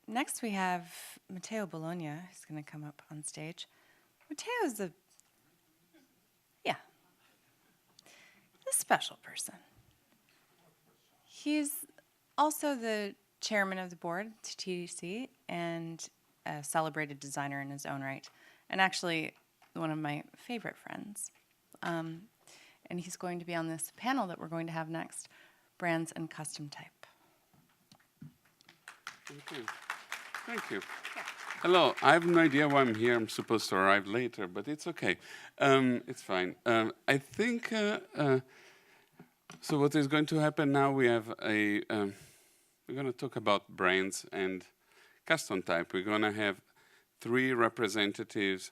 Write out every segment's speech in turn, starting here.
next we have Matteo Bologna, who's going to come up on stage. Matteo's a special person. He's also the chairman of the board to TDC and a celebrated designer in his own right, and actually one of my favorite friends. And he's going to be on this panel that we're going to have next, Brands and Custom Type. Thank you. Thank you. Yeah. Hello. I have no idea why I'm here. I'm supposed to arrive later, but it's okay. It's fine. I think, so what is going to happen now, we have we're going to talk about brands and custom type. We're going to have 3 representatives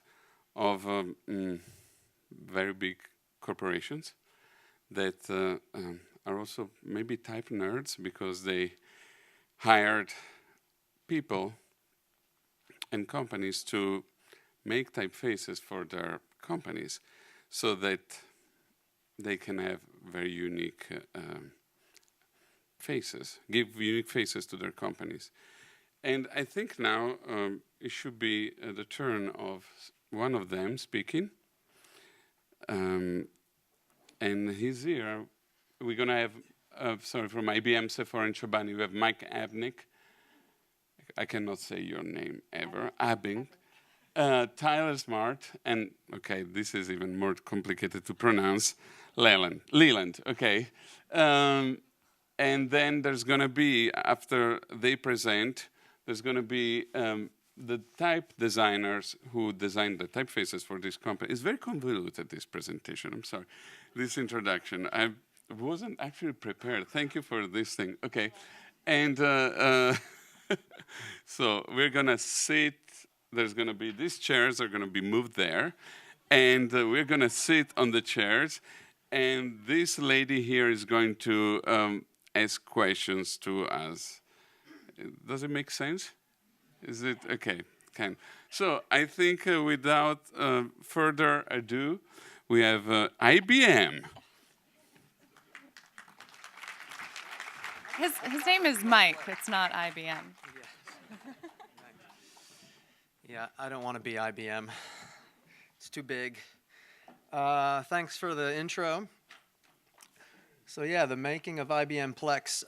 of very big corporations that are also maybe type nerds because they hired people and companies to make typefaces for their companies so that they can have very unique faces, give unique faces to their companies. And I think now it should be the turn of one of them speaking. And he's here. We're going to have, from IBM, Sephora and Chobani, we have Mike Abbink. I cannot say your name ever. Abbink. Tyler Smart. And, okay, this is even more complicated to pronounce. Leland, okay. And then there's going to be, after they present, there's going to be the type designers who designed the typefaces for this company. It's very convoluted, this presentation. I'm sorry. This introduction. I wasn't actually prepared. Thank you for this thing. Okay. And so we're going to sit. There's going to be, these chairs are going to be moved there. And we're going to sit on the chairs. And this lady here is going to ask questions to us. Does it make sense? Is it? Okay, can. So I think without further ado, we have IBM. His name is Mike. It's not IBM. Yeah, I don't want to be IBM. It's too big. Thanks for the intro. So yeah, the making of IBM Plex.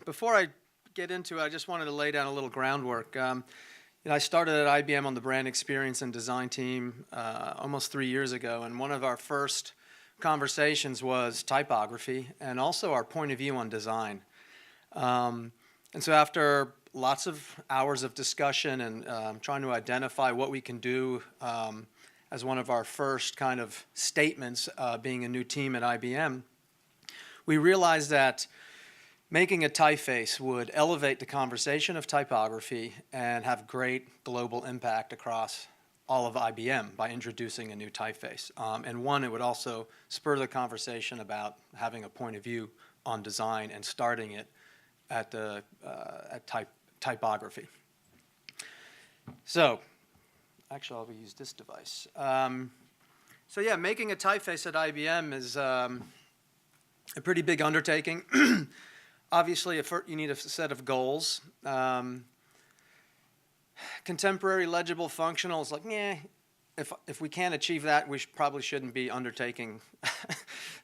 Before I get into it, I just wanted to lay down a little groundwork. I started at IBM on the brand experience and design team almost 3 years ago, and one of our first conversations was typography and also our point of view on design. And so after lots of hours of discussion and trying to identify what we can do as one of our first kind of statements being a new team at IBM, we realized that making a typeface would elevate the conversation of typography and have great global impact across all of IBM by introducing a new typeface. And one, it would also spur the conversation about having a point of view on design and starting it at typography. So, actually I'll use this device. So yeah, making a typeface at IBM is a pretty big undertaking. Obviously, you need a set of goals. Contemporary, legible, functional is like, yeah, if we can't achieve that, we probably shouldn't be undertaking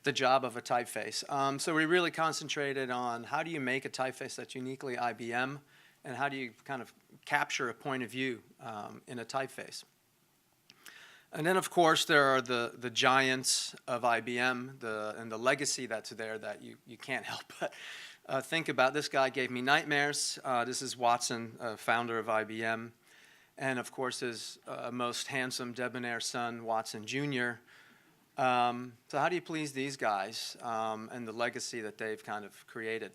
the job of a typeface. So we really concentrated on how do you make a typeface that's uniquely IBM, and how do you kind of capture a point of view in a typeface. And then, of course, there are the giants of IBM and the legacy that's there that you can't help but think about. This guy gave me nightmares. This is Watson, founder of IBM. And, of course, his most handsome, debonair son, Watson Jr. So how do you please these guys and the legacy that they've kind of created?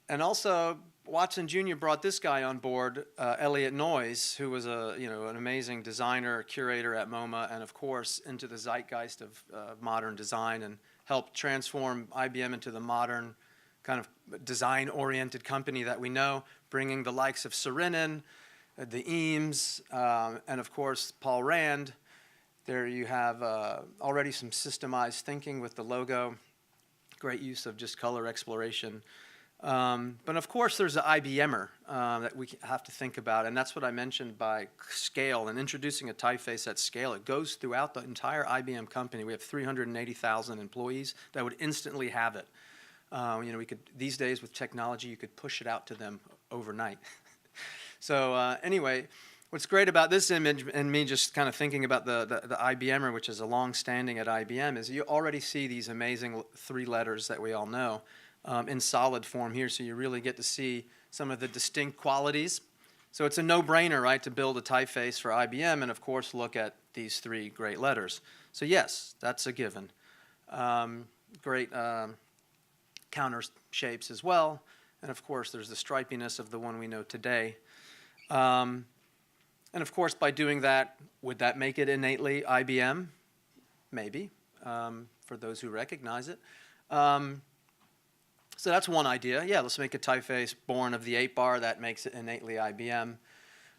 And also, Watson Jr. brought this guy on board, Elliot Noyes, who was an amazing designer, curator at MoMA, and of course into the zeitgeist of modern design, and helped transform IBM into the modern kind of design-oriented company that we know, bringing the likes of Saarinen, the Eames, and of course Paul Rand. There you have already some systemized thinking with the logo, great use of just color exploration. But of course, there's the IBMer that we have to think about, and that's what I mentioned by scale and introducing a typeface at scale. It goes throughout the entire IBM company. We have 380,000 employees that would instantly have it. You know, we could, these days with technology, you could push it out to them overnight. So anyway, what's great about this image and me just kind of thinking about the IBMer, which is a long-standing at IBM, is you already see these amazing 3 letters that we all know in solid form here, so you really get to see some of the distinct qualities. So it's a no-brainer, right, to build a typeface for IBM and, of course, look at these 3 great letters. So yes, that's a given. Great counter shapes as well. And, of course, there's the stripiness of the one we know today. And, of course, by doing that, would that make it innately IBM? Maybe, for those who recognize it. So that's one idea. Yeah, let's make a typeface born of the 8-bar. That makes it innately IBM.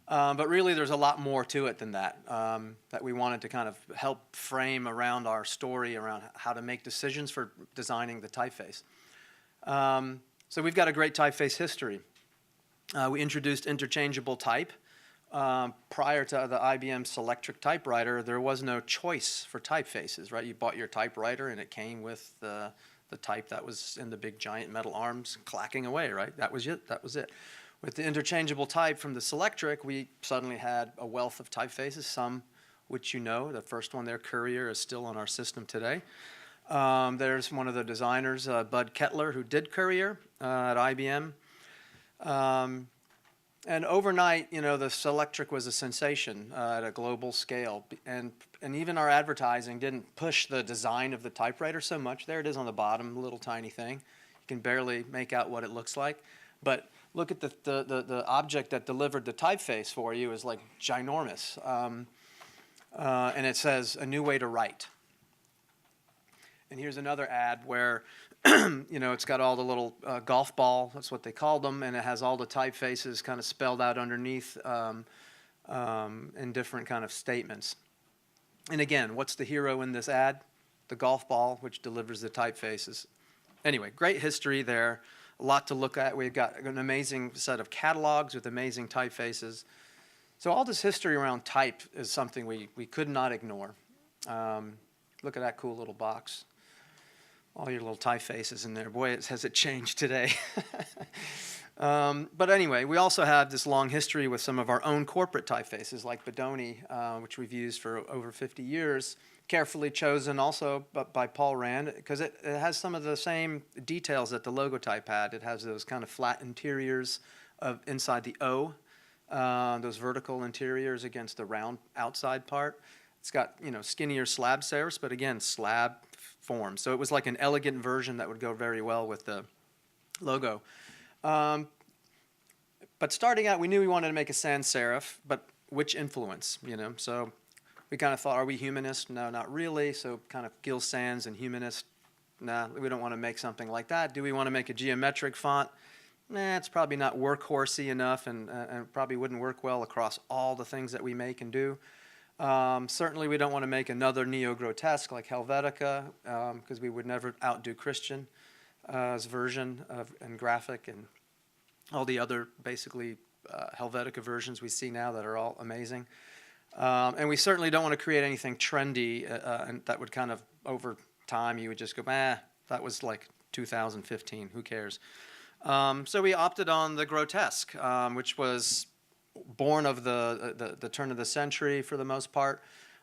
But really, there's a lot more to it than that, that we wanted to kind of help frame around our story, around how to make decisions for designing the typeface. So we've got a great typeface history. We introduced interchangeable type. Prior to the IBM Selectric typewriter, there was no choice for typefaces, right? You bought your typewriter, and it came with the type that was in the big giant metal arms clacking away, right? That was it. That was it. With the interchangeable type from the Selectric, we suddenly had a wealth of typefaces, some which you know. The first one there, Courier, is still on our system today. There's one of the designers, Bud Kettler, who did Courier at IBM. And overnight, you know, the Selectric was a sensation at a global scale. And even our advertising didn't push the design of the typewriter so much. There it is on the bottom, a little tiny thing. You can barely make out what it looks like. But look at the object that delivered the typeface for you is like ginormous. And it says, "A new way to write." And here's another ad where you know, it's got all the little golf ball, that's what they called them, and it has all the typefaces kind of spelled out underneath in different kind of statements. And again, what's the hero in this ad? The golf ball, which delivers the typefaces. Anyway, great history there, a lot to look at. We've got an amazing set of catalogs with amazing typefaces. So all this history around type is something we could not ignore. Look at that cool little box. All your little typefaces in there. Boy, has it changed today. But anyway, we also have this long history with some of our own corporate typefaces, like Bodoni, which we've used for over 50 years, carefully chosen also by Paul Rand, because it has some of the same details that the logotype had. It has those kind of flat interiors inside the O, those vertical interiors against the round outside part. It's got, you know, skinnier slab serifs, but again, slab form. So it was like an elegant version that would go very well with the logo. But starting out, we knew we wanted to make a sans serif, but which influence, you know? So we kind of thought, are we humanist? No, not really. So kind of Gil Sans and humanist. Nah, we don't want to make something like that. Do we want to make a geometric font? Nah, it's probably not workhorsey enough and probably wouldn't work well across all the things that we make and do. Certainly we don't want to make another neo-grotesque like Helvetica, because we would never outdo Christian's version and graphic and all the other basically Helvetica versions we see now that are all amazing. And we certainly don't want to create anything trendy and that would kind of, over time, you would just go, that was like 2015, who cares? So we opted on the grotesque, which was born of the turn of the century for the most part,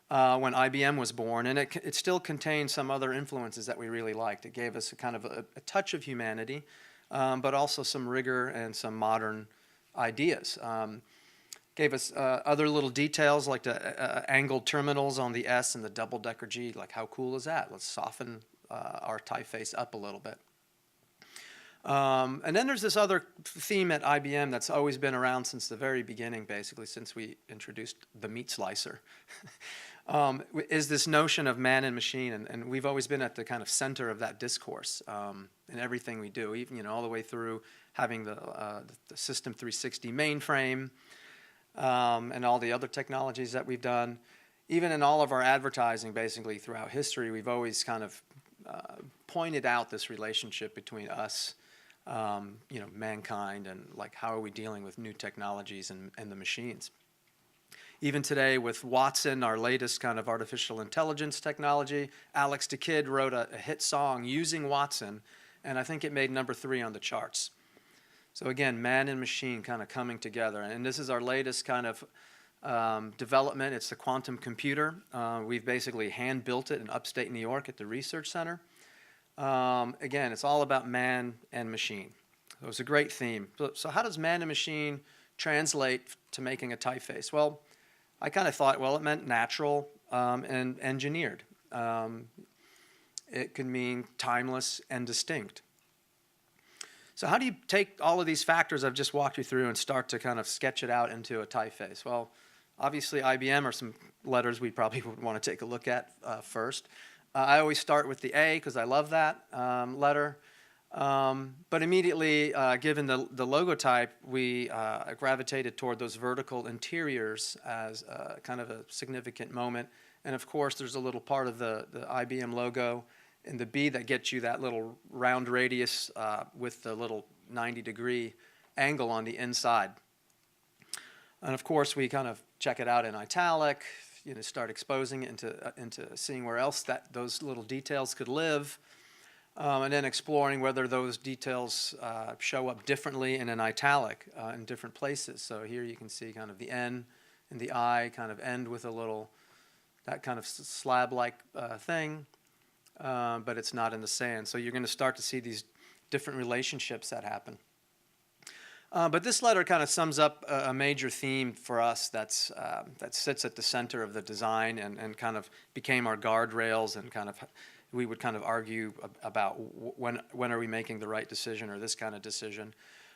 when IBM was born, and it still contained some other influences that we really liked. It gave us a kind of a touch of humanity, but also some rigor and some modern ideas. Gave us other little details like the angled terminals on the S and the double-decker G. Like, how cool is that? Let's soften our typeface up a little bit. And then there's this other theme at IBM that's always been around since the very beginning, basically, since we introduced the meat slicer, is this notion of man and machine. And we've always been at the kind of center of that discourse in everything we do, even, you know, all the way through having the System 360 mainframe and all the other technologies that we've done. Even in all of our advertising, basically, throughout history, we've always kind of pointed out this relationship between us mankind, and like how are we dealing with new technologies and the machines. Even today with Watson, our latest kind of artificial intelligence technology, Alex da Kid wrote a hit song using Watson, and I think it made #3 on the charts. So again, man and machine kind of coming together. And this is our latest kind of development. It's the quantum computer. We've basically hand-built it in upstate New York at the Research Center. Again, it's all about man and machine. So it's a great theme. So how does man and machine translate to making a typeface? Well, I kind of thought, well, it meant natural and engineered. It could mean timeless and distinct. So how do you take all of these factors I've just walked you through and start to kind of sketch it out into a typeface? Well, obviously IBM are some letters we probably would want to take a look at first. I always start with the A because I love that letter. But immediately, given the logo type, we gravitated toward those vertical interiors as kind of a significant moment. And of course, there's a little part of the IBM logo in the B that gets you that little round radius with the little 90-degree angle on the inside. And of course, we kind of check it out in italic, start exposing it into seeing where else those little details could live. And then exploring whether those details show up differently in an italic in different places. So here you can see kind of the N and the I kind of end with a little, that kind of slab-like thing, but it's not in the sand. So you're going to start to see these different relationships that happen. But this letter kind of sums up a major theme for us that sits at the center of the design and kind of became our guardrails, and kind of we would kind of argue about when are we making the right decision or this kind of decision.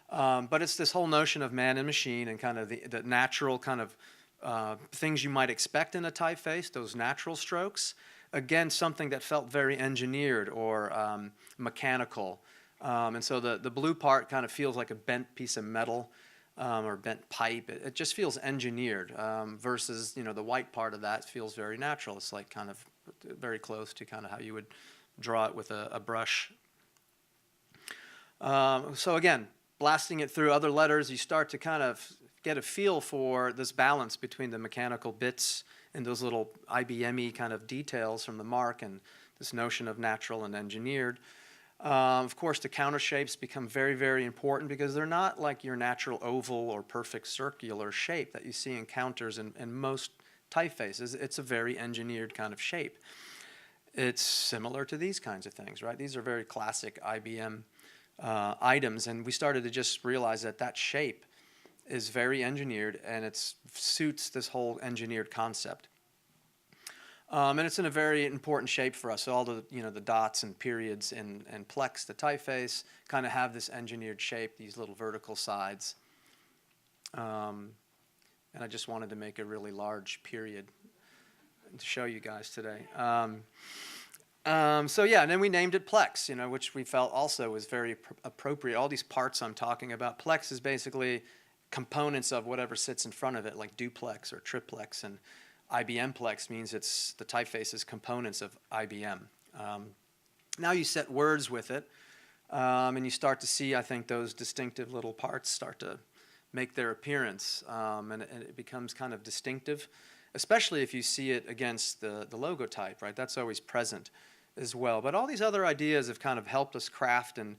But it's this whole notion of man and machine and kind of the natural kind of things you might expect in a typeface, those natural strokes. Again, something that felt very engineered or mechanical. And so the blue part kind of feels like a bent piece of metal or bent pipe. It just feels engineered versus, the white part of that feels very natural. It's like kind of very close to kind of how you would draw it with a brush. So again, blasting it through other letters, you start to kind of get a feel for this balance between the mechanical bits and those little IBM-y kind of details from the mark and this notion of natural and engineered. Of course, the counter shapes become very, very important because they're not like your natural oval or perfect circular shape that you see in counters and most typefaces. It's a very engineered kind of shape. It's similar to these kinds of things, right? These are very classic IBM items, and we started to just realize that shape is very engineered, and it suits this whole engineered concept. And it's in a very important shape for us. So all the the dots and periods and Plex, the typeface, kind of have this engineered shape, these little vertical sides. And I just wanted to make a really large period to show you guys today. So yeah, and then we named it Plex, which we felt also was very appropriate. All these parts I'm talking about, Plex is basically components of whatever sits in front of it, like duplex or triplex, and IBM Plex means it's the typeface's components of IBM. Now you set words with it, and you start to see, I think, those distinctive little parts start to make their appearance, and it becomes kind of distinctive, especially if you see it against the logo type, right? That's always present as well. But all these other ideas have kind of helped us craft and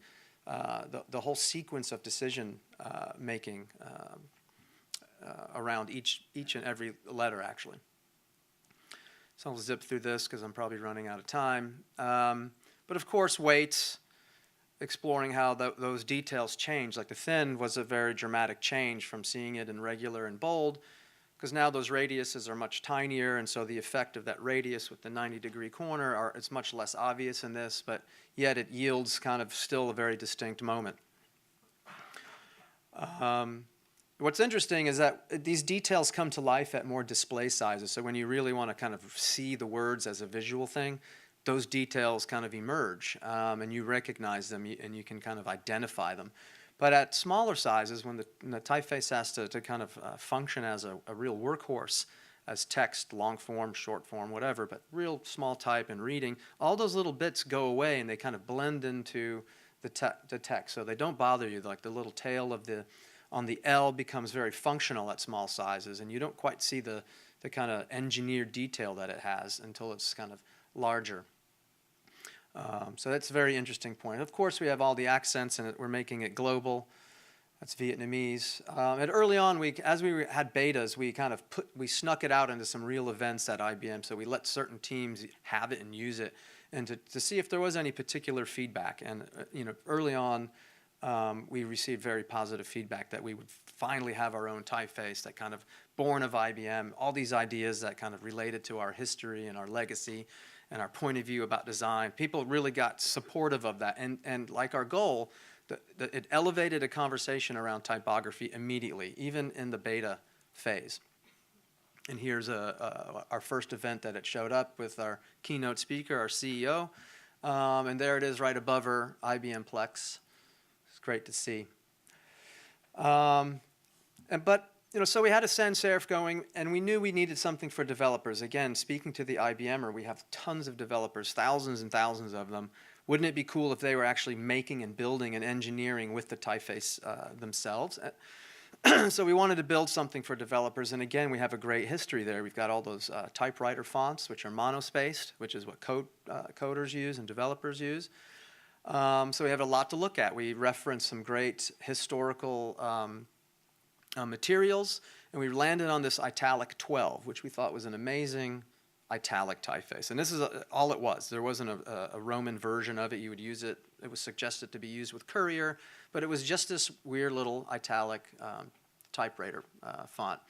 the whole sequence of decision making around each and every letter, actually. So I'll zip through this because I'm probably running out of time. But of course, weights, exploring how those details change. Like the thin was a very dramatic change from seeing it in regular and bold, because now those radiuses are much tinier, and so the effect of that radius with the 90-degree corner it's much less obvious in this, but yet it yields kind of still a very distinct moment. What's interesting is that these details come to life at more display sizes. So when you really want to kind of see the words as a visual thing, those details kind of emerge, and you recognize them, and you can kind of identify them. But at smaller sizes, when the typeface has to kind of function as a real workhorse, as text, long form, short form, whatever, but real small type and reading, all those little bits go away, and they kind of blend into the text. So they don't bother you. Like the little tail of on the L becomes very functional at small sizes, and you don't quite see the kind of engineered detail that it has until it's kind of larger. So that's a very interesting point. Of course, we have all the accents in it. We're making it global. That's Vietnamese. And early on, as we had betas, we snuck it out into some real events at IBM. So we let certain teams have it and use it, and to see if there was any particular feedback. And early on, we received very positive feedback that we would finally have our own typeface that kind of born of IBM. All these ideas that kind of related to our history and our legacy and our point of view about design. People really got supportive of that. And like our goal, it elevated a conversation around typography immediately, even in the beta phase. And here's our first event that it showed up with our keynote speaker, our CEO. And there it is right above her, IBM Plex. It's great to see. So we had a sans serif going, and we knew we needed something for developers. Again, speaking to the IBMer, we have tons of developers, thousands and thousands of them. Wouldn't it be cool if they were actually making and building and engineering with the typeface themselves? So we wanted to build something for developers, and again, we have a great history there. We've got all those typewriter fonts, which are monospaced, which is what coders use and developers use. So we have a lot to look at. We reference some great historical materials, and we landed on this italic 12, which we thought was an amazing italic typeface. And this is all it was. There wasn't a Roman version of it. You would use it. It was suggested to be used with Courier, but it was just this weird little italic typewriter font.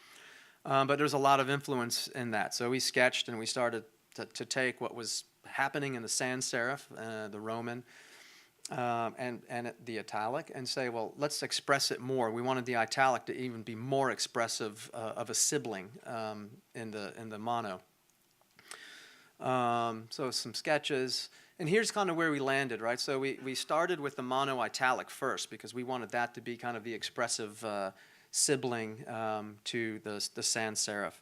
But there's a lot of influence in that. So we sketched and we started to take what was happening in the sans serif, the Roman, and the italic, and say, well, let's express it more. We wanted the italic to even be more expressive of a sibling in the mono. So some sketches, and here's kind of where we landed, right? So we started with the mono italic first because we wanted that to be kind of the expressive sibling to the sans serif.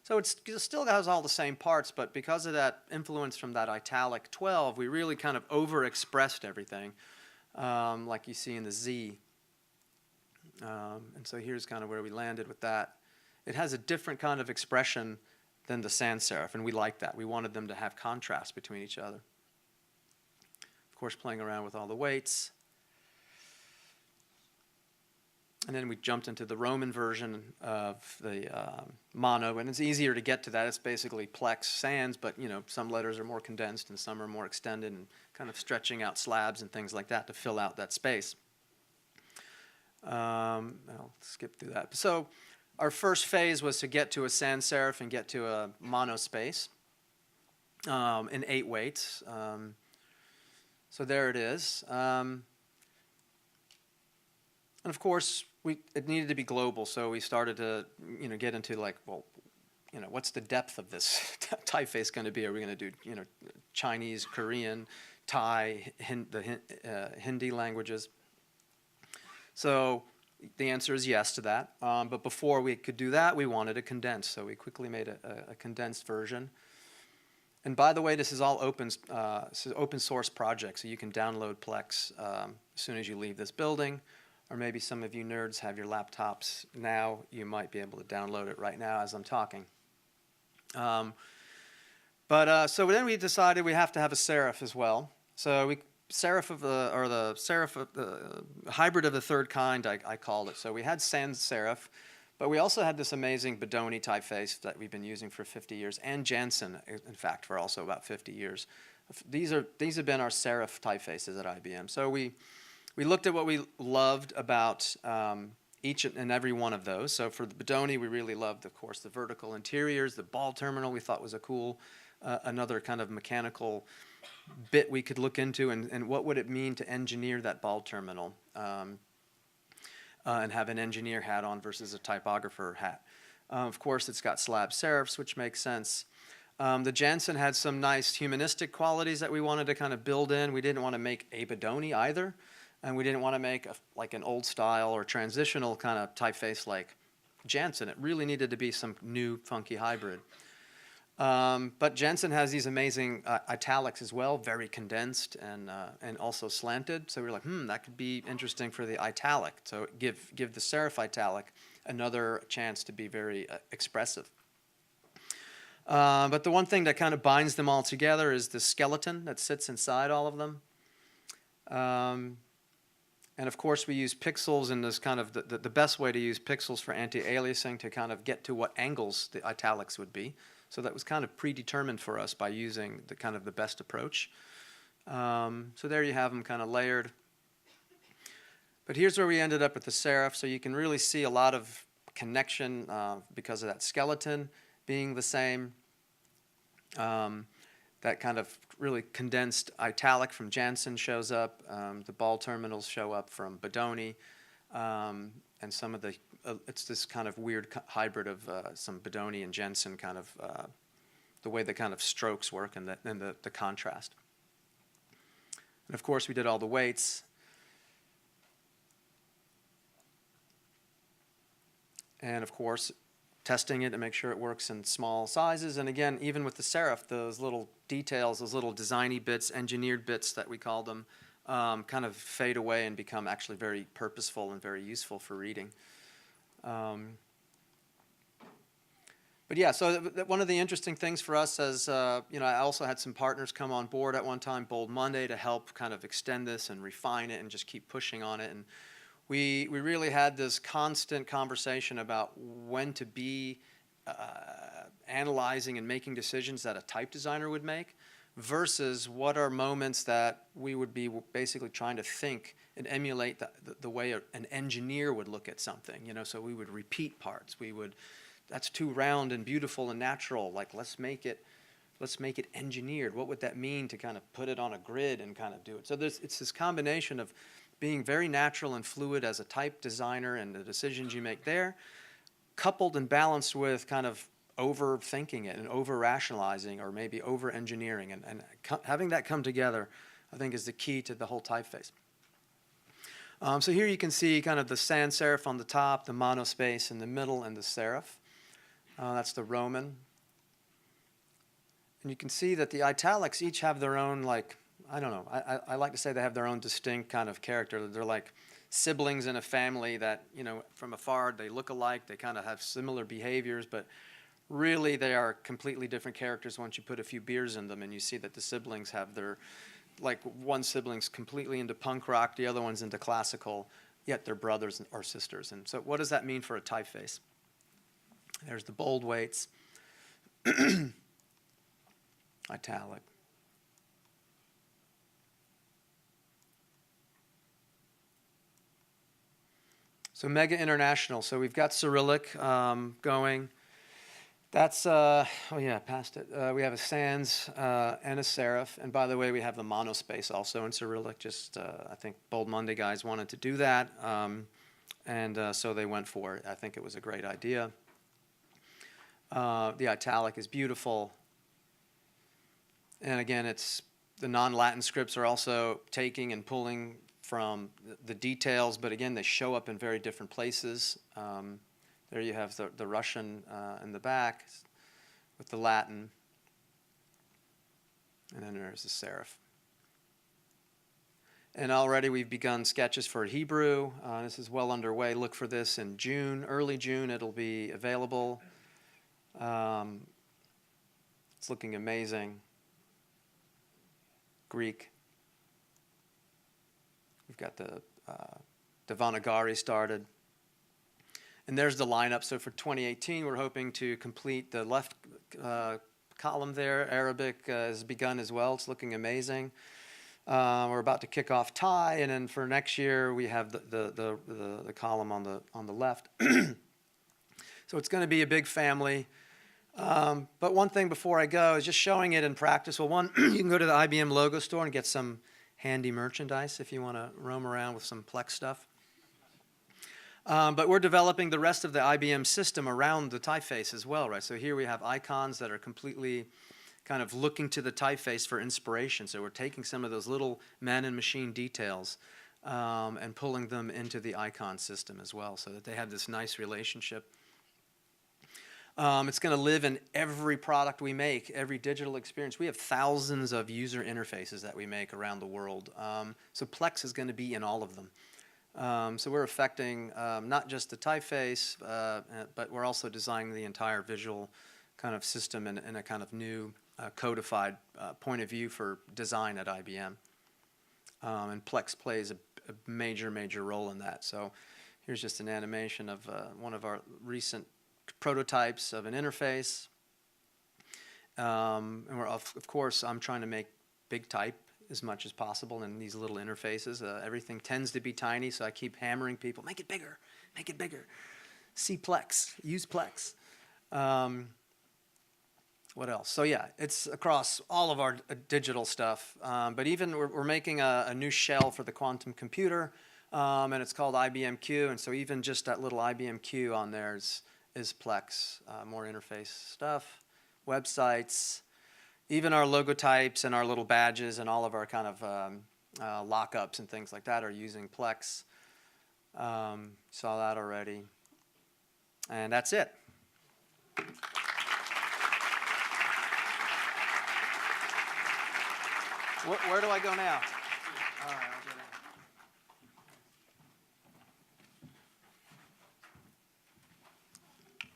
So it still has all the same parts, but because of that influence from that italic 12, we really kind of overexpressed everything, like you see in the Z. And so here's kind of where we landed with that. It has a different kind of expression than the sans serif, and we liked that. We wanted them to have contrast between each other. Of course, playing around with all the weights. And then we jumped into the Roman version of the mono, and it's easier to get to that. It's basically Plex sans, but some letters are more condensed and some are more extended, and kind of stretching out slabs and things like that to fill out that space. I'll skip through that. So our first phase was to get to a sans serif and get to a monospace in 8 weights. So there it is. And of course, it needed to be global, so we started to get into like, well, what's the depth of this typeface going to be? Are we going to do Chinese, Korean, Thai, the Hindi languages? So the answer is yes to that. But before we could do that, we wanted a condensed, so we quickly made a condensed version. And by the way, this is all open source project, so you can download Plex as soon as you leave this building. Or maybe some of you nerds have your laptops now. You might be able to download it right now as I'm talking. So then we decided we have to have a serif as well. So the hybrid of the third kind, I called it. So we had sans serif, but we also had this amazing Bodoni typeface that we've been using for 50 years, and Jansen, in fact, for also about 50 years. These have been our serif typefaces at IBM. So we looked at what we loved about each and every one of those. So for the Bodoni, we really loved, of course, the vertical interiors. The ball terminal we thought was a cool, another kind of mechanical bit we could look into, and what would it mean to engineer that ball terminal and have an engineer hat on versus a typographer hat. Of course, it's got slab serifs, which makes sense. The Jansen had some nice humanistic qualities that we wanted to kind of build in. We didn't want to make a Bodoni either. And we didn't want to make like an old style or transitional kind of typeface like Jansen. It really needed to be some new funky hybrid. But Jensen has these amazing italics as well, very condensed and also slanted. So we were like, that could be interesting for the italic. So give the serif italic another chance to be very expressive. But the one thing that kind of binds them all together is the skeleton that sits inside all of them. And of course, we use pixels in this kind of the best way to use pixels for anti-aliasing to kind of get to what angles the italics would be. So that was kind of predetermined for us by using the kind of the best approach. So there you have them kind of layered. But here's where we ended up with the serif. So you can really see a lot of connection because of that skeleton being the same. That kind of really condensed italic from Jansen shows up. The ball terminals show up from Bodoni. And some of the, it's this kind of weird hybrid of some Bodoni and Jensen kind of, the way the kind of strokes work and the contrast. And of course, we did all the weights. And of course, testing it to make sure it works in small sizes. And again, even with the serif, those little details, those little designy bits, engineered bits that we call them, kind of fade away and become actually very purposeful and very useful for reading. But yeah, so one of the interesting things for us is, I also had some partners come on board at one time, Bold Monday, to help kind of extend this and refine it and just keep pushing on it. And we really had this constant conversation about when to be analyzing and making decisions that a type designer would make versus what are moments that we would be basically trying to think and emulate the way an engineer would look at something. So we would repeat parts. That's too round and beautiful and natural. Like, let's make it engineered. What would that mean to kind of put it on a grid and kind of do it? So it's this combination of being very natural and fluid as a type designer and the decisions you make there, coupled and balanced with kind of overthinking it and over-rationalizing or maybe over-engineering. And having that come together, I think, is the key to the whole typeface. So here you can see kind of the sans serif on the top, the monospace in the middle, and the serif. That's the Roman. And you can see that the italics each have their own, like, I don't know, I like to say they have their own distinct kind of character. They're like siblings in a family that, from afar they look alike, they kind of have similar behaviors, but really they are completely different characters once you put a few beers in them and you see that the siblings have their, like, one sibling's completely into punk rock, the other one's into classical, yet they're brothers or sisters. And so what does that mean for a typeface? There's the bold weights, italic. So Mega International. So we've got Cyrillic going. That's, past it. We have a sans and a serif. And by the way, we have the monospace also in Cyrillic. Just, I think Bold Monday guys wanted to do that. So they went for it. I think it was a great idea. The italic is beautiful. And again, the non-Latin scripts are also taking and pulling from the details, but again, they show up in very different places. There you have the Russian in the back with the Latin, and then there's the serif. And already we've begun sketches for Hebrew. This is well underway. Look for this in June, early June. It'll be available. It's looking amazing. Greek. We've got the Devanagari started. And there's the lineup. So for 2018, we're hoping to complete the left column there. Arabic has begun as well. It's looking amazing. We're about to kick off Thai, and then for next year, we have the column on the left. So it's going to be a big family. But one thing before I go is just showing it in practice. Well, one, you can go to the IBM logo store and get some handy merchandise if you want to roam around with some Plex stuff. But we're developing the rest of the IBM system around the typeface as well, right? So here we have icons that are completely kind of looking to the typeface for inspiration. So we're taking some of those little man and machine details and pulling them into the icon system as well so that they have this nice relationship. It's going to live in every product we make, every digital experience. We have thousands of user interfaces that we make around the world. So Plex is going to be in all of them. So we're affecting not just the typeface, but we're also designing the entire visual kind of system in a kind of new codified point of view for design at IBM. And Plex plays a major, major role in that. So here's just an animation of one of our recent prototypes of an interface. And we're of course, I'm trying to make big type as much as possible in these little interfaces. Everything tends to be tiny, so I keep hammering people, make it bigger, make it bigger. See Plex, use Plex. What else? So yeah, it's across all of our digital stuff. But even we're making a new shell for the quantum computer, and it's called IBM Q. And so even just that little IBM Q on there is Plex. More interface stuff, websites, even our logotypes and our little badges and all of our kind of lockups and things like that are using Plex. Saw that already. And that's it. Where do I go now? All right, I'll go down.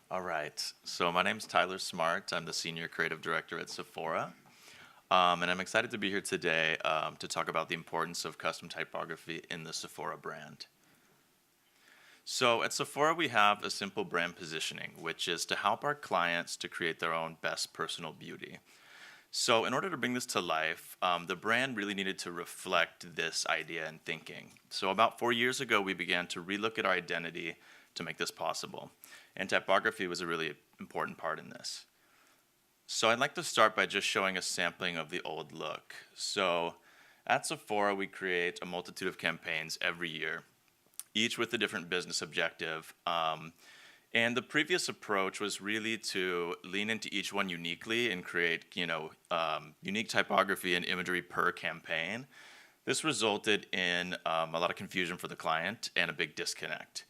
All right, so my name's Tyler Smart. I'm the Senior Creative Director at Sephora. And I'm excited to be here today to talk about the importance of custom typography in the Sephora brand. So at Sephora, we have a simple brand positioning, which is to help our clients to create their own best personal beauty. So in order to bring this to life, the brand really needed to reflect this idea and thinking. So about 4 years ago, we began to relook at our identity to make this possible. And typography was a really important part in this. So I'd like to start by just showing a sampling of the old look. So at Sephora, we create a multitude of campaigns every year, each with a different business objective. And the previous approach was really to lean into each one uniquely and create, unique typography and imagery per campaign. This resulted in a lot of confusion for the client and a big disconnect.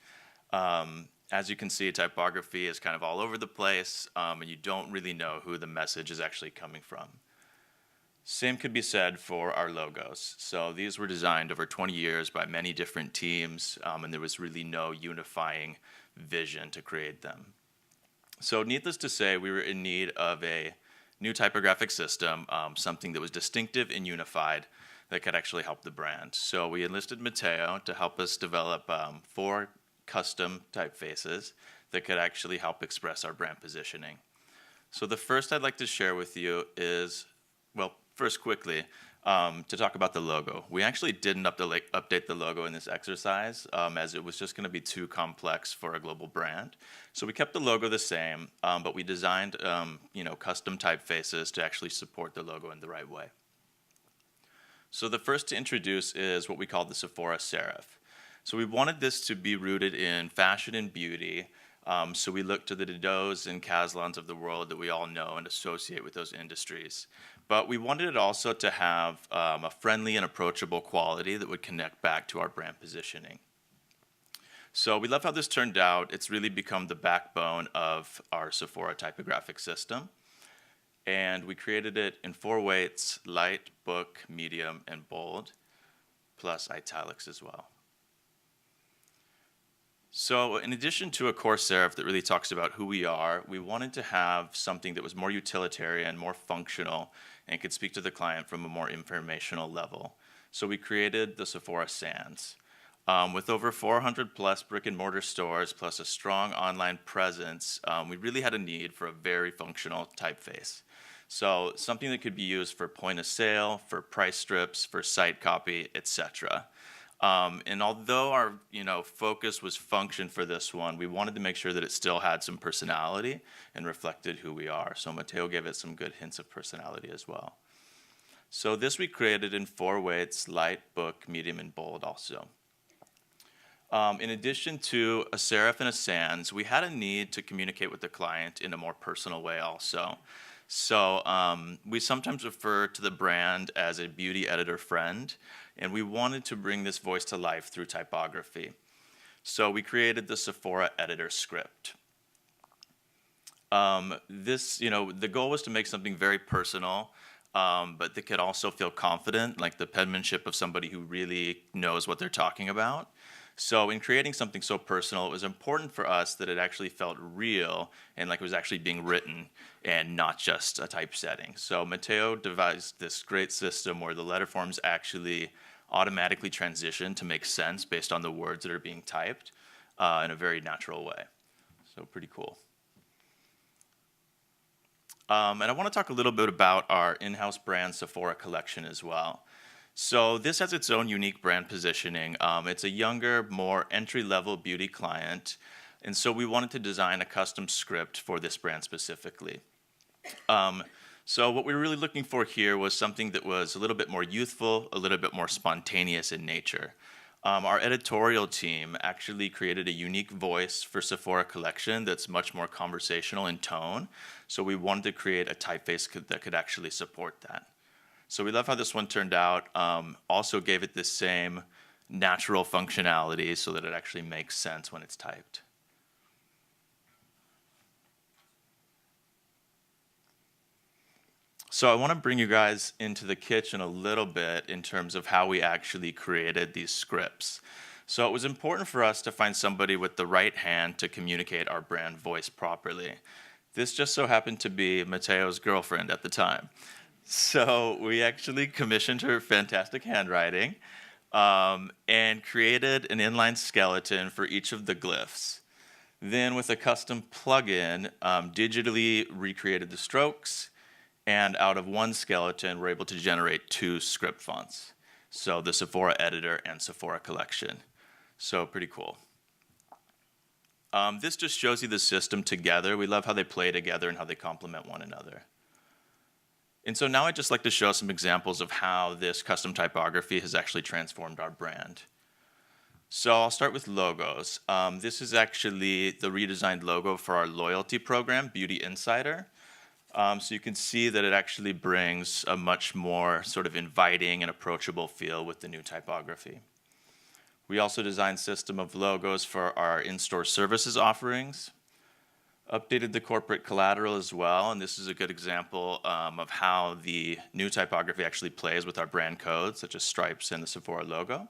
As you can see, typography is kind of all over the place, and you don't really know who the message is actually coming from. Same could be said for our logos. So these were designed over 20 years by many different teams, and there was really no unifying vision to create them. So needless to say, we were in need of a new typographic system, something that was distinctive and unified that could actually help the brand. So we enlisted Matteo to help us develop 4 custom typefaces that could actually help express our brand positioning. So the first I'd like to share with you is, well, first quickly, to talk about the logo. We actually didn't update the logo in this exercise as it was just going to be too complex for a global brand. So we kept the logo the same, but we designed custom typefaces to actually support the logo in the right way. So the first to introduce is what we call the Sephora Serif. So we wanted this to be rooted in fashion and beauty. So we looked to the Didots and Caslons of the world that we all know and associate with those industries. But we wanted it also to have a friendly and approachable quality that would connect back to our brand positioning. So we love how this turned out. It's really become the backbone of our Sephora typographic system. And we created it in 4 weights: light, book, medium, and bold, plus italics as well. So in addition to a core serif that really talks about who we are, we wanted to have something that was more utilitarian, more functional, and could speak to the client from a more informational level. So we created the Sephora Sans. With over 400 plus brick and mortar stores, plus a strong online presence, we really had a need for a very functional typeface. So something that could be used for point of sale, for price strips, for site copy, etc. And although our focus was function for this one, we wanted to make sure that it still had some personality and reflected who we are. So Matteo gave it some good hints of personality as well. So this we created in 4 weights: light, book, medium, and bold also. In addition to a serif and a sans, we had a need to communicate with the client in a more personal way also. So we sometimes refer to the brand as a beauty editor friend, and we wanted to bring this voice to life through typography. So we created the Sephora editor script. The goal was to make something very personal, but that could also feel confident, like the penmanship of somebody who really knows what they're talking about. So in creating something so personal, it was important for us that it actually felt real and like it was actually being written and not just a typesetting. So Matteo devised this great system where the letter forms actually automatically transition to make sense based on the words that are being typed in a very natural way. So pretty cool. And I want to talk a little bit about our in-house brand Sephora collection as well. So this has its own unique brand positioning. It's a younger, more entry-level beauty client, and so we wanted to design a custom script for this brand specifically. So what we were really looking for here was something that was a little bit more youthful, a little bit more spontaneous in nature. Our editorial team actually created a unique voice for Sephora collection that's much more conversational in tone, so we wanted to create a typeface that could actually support that. So we love how this one turned out. Also gave it the same natural functionality so that it actually makes sense when it's typed. So I want to bring you guys into the kitchen a little bit in terms of how we actually created these scripts. So it was important for us to find somebody with the right hand to communicate our brand voice properly. This just so happened to be Matteo's girlfriend at the time. So we actually commissioned her fantastic handwriting and created an inline skeleton for each of the glyphs. Then with a custom plugin, digitally recreated the strokes, and out of one skeleton, we're able to generate 2 script fonts. So the Sephora Editor and Sephora Collection. So pretty cool. This just shows you the system together. We love how they play together and how they complement one another. And so now I'd just like to show some examples of how this custom typography has actually transformed our brand. So I'll start with logos. This is actually the redesigned logo for our loyalty program, Beauty Insider. So you can see that it actually brings a much more sort of inviting and approachable feel with the new typography. We also designed a system of logos for our in-store services offerings. Updated the corporate collateral as well, and this is a good example of how the new typography actually plays with our brand codes, such as stripes and the Sephora logo.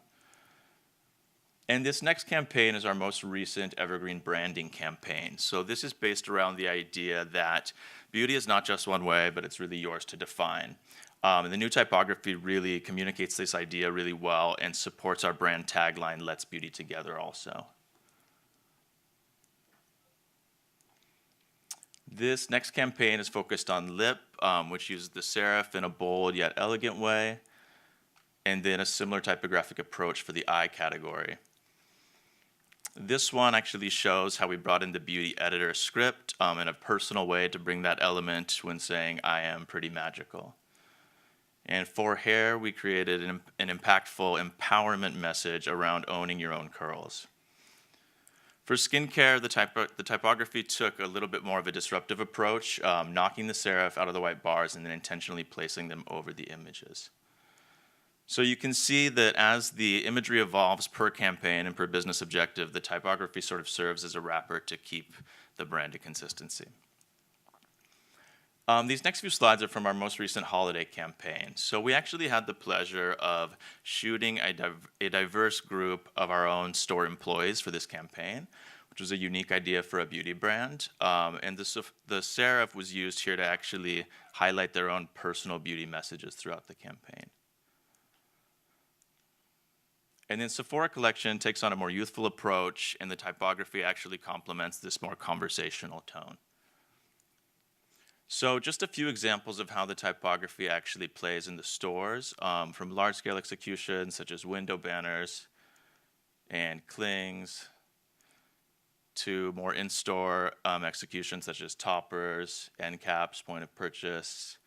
And this next campaign is our most recent evergreen branding campaign. So this is based around the idea that beauty is not just one way, but it's really yours to define. And the new typography really communicates this idea really well and supports our brand tagline, "Let's Beauty Together" also. This next campaign is focused on lip, which uses the serif in a bold yet elegant way, and then a similar typographic approach for the eye category. This one actually shows how we brought in the Beauty Editor script in a personal way to bring that element when saying, "I am pretty magical." And for hair, we created an impactful empowerment message around owning your own curls. For skincare, the typography took a little bit more of a disruptive approach, knocking the serif out of the white bars and then intentionally placing them over the images. So you can see that as the imagery evolves per campaign and per business objective, the typography sort of serves as a wrapper to keep the brand consistency. These next few slides are from our most recent holiday campaign. So we actually had the pleasure of shooting a diverse group of our own store employees for this campaign, which was a unique idea for a beauty brand. And the serif was used here to actually highlight their own personal beauty messages throughout the campaign. And then Sephora Collection takes on a more youthful approach, and the typography actually complements this more conversational tone. So just a few examples of how the typography actually plays in the stores, from large-scale executions such as window banners and clings, to more in-store executions such as toppers, end caps, point of purchase,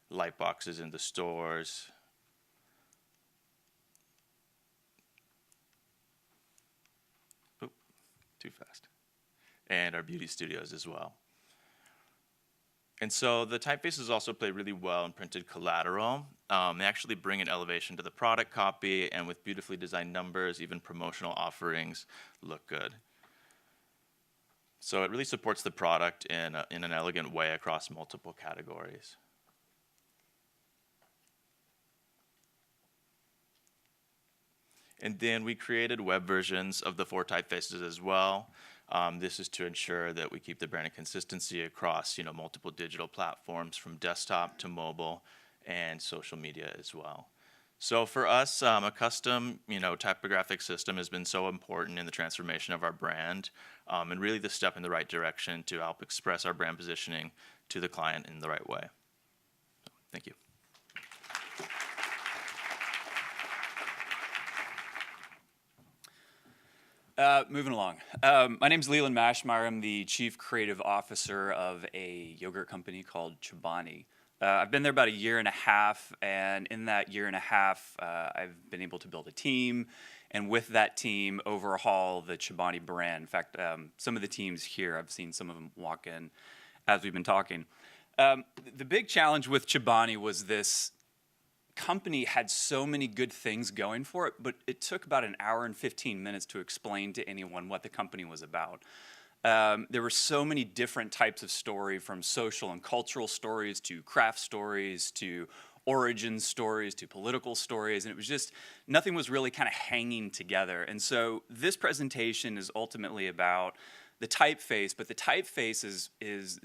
light boxes in the stores. Oop, too fast. And our beauty studios as well. And so the typefaces also play really well in printed collateral. They actually bring an elevation to the product copy, and with beautifully designed numbers, even promotional offerings look good. So it really supports the product in an elegant way across multiple categories. And then we created web versions of the 4 typefaces as well. This is to ensure that we keep the brand consistency across, multiple digital platforms from desktop to mobile and social media as well. So for us, a custom, typographic system has been so important in the transformation of our brand, and really the step in the right direction to help express our brand positioning to the client in the right way. Thank you. Moving along. My name's Leland Maschmeyer. I'm the Chief Creative Officer of a yogurt company called Chobani. I've been there about a year and a half, and in that year and a half, I've been able to build a team, and with that team, overhaul the Chobani brand. In fact, some of the teams here, I've seen some of them walk in as we've been talking. The big challenge with Chobani was this company had so many good things going for it, but it took about an hour and 15 minutes to explain to anyone what the company was about. There were so many different types of story, from social and cultural stories to craft stories to origin stories to political stories, and it was just, nothing was really kind of hanging together. And so this presentation is ultimately about the typeface, but the typeface is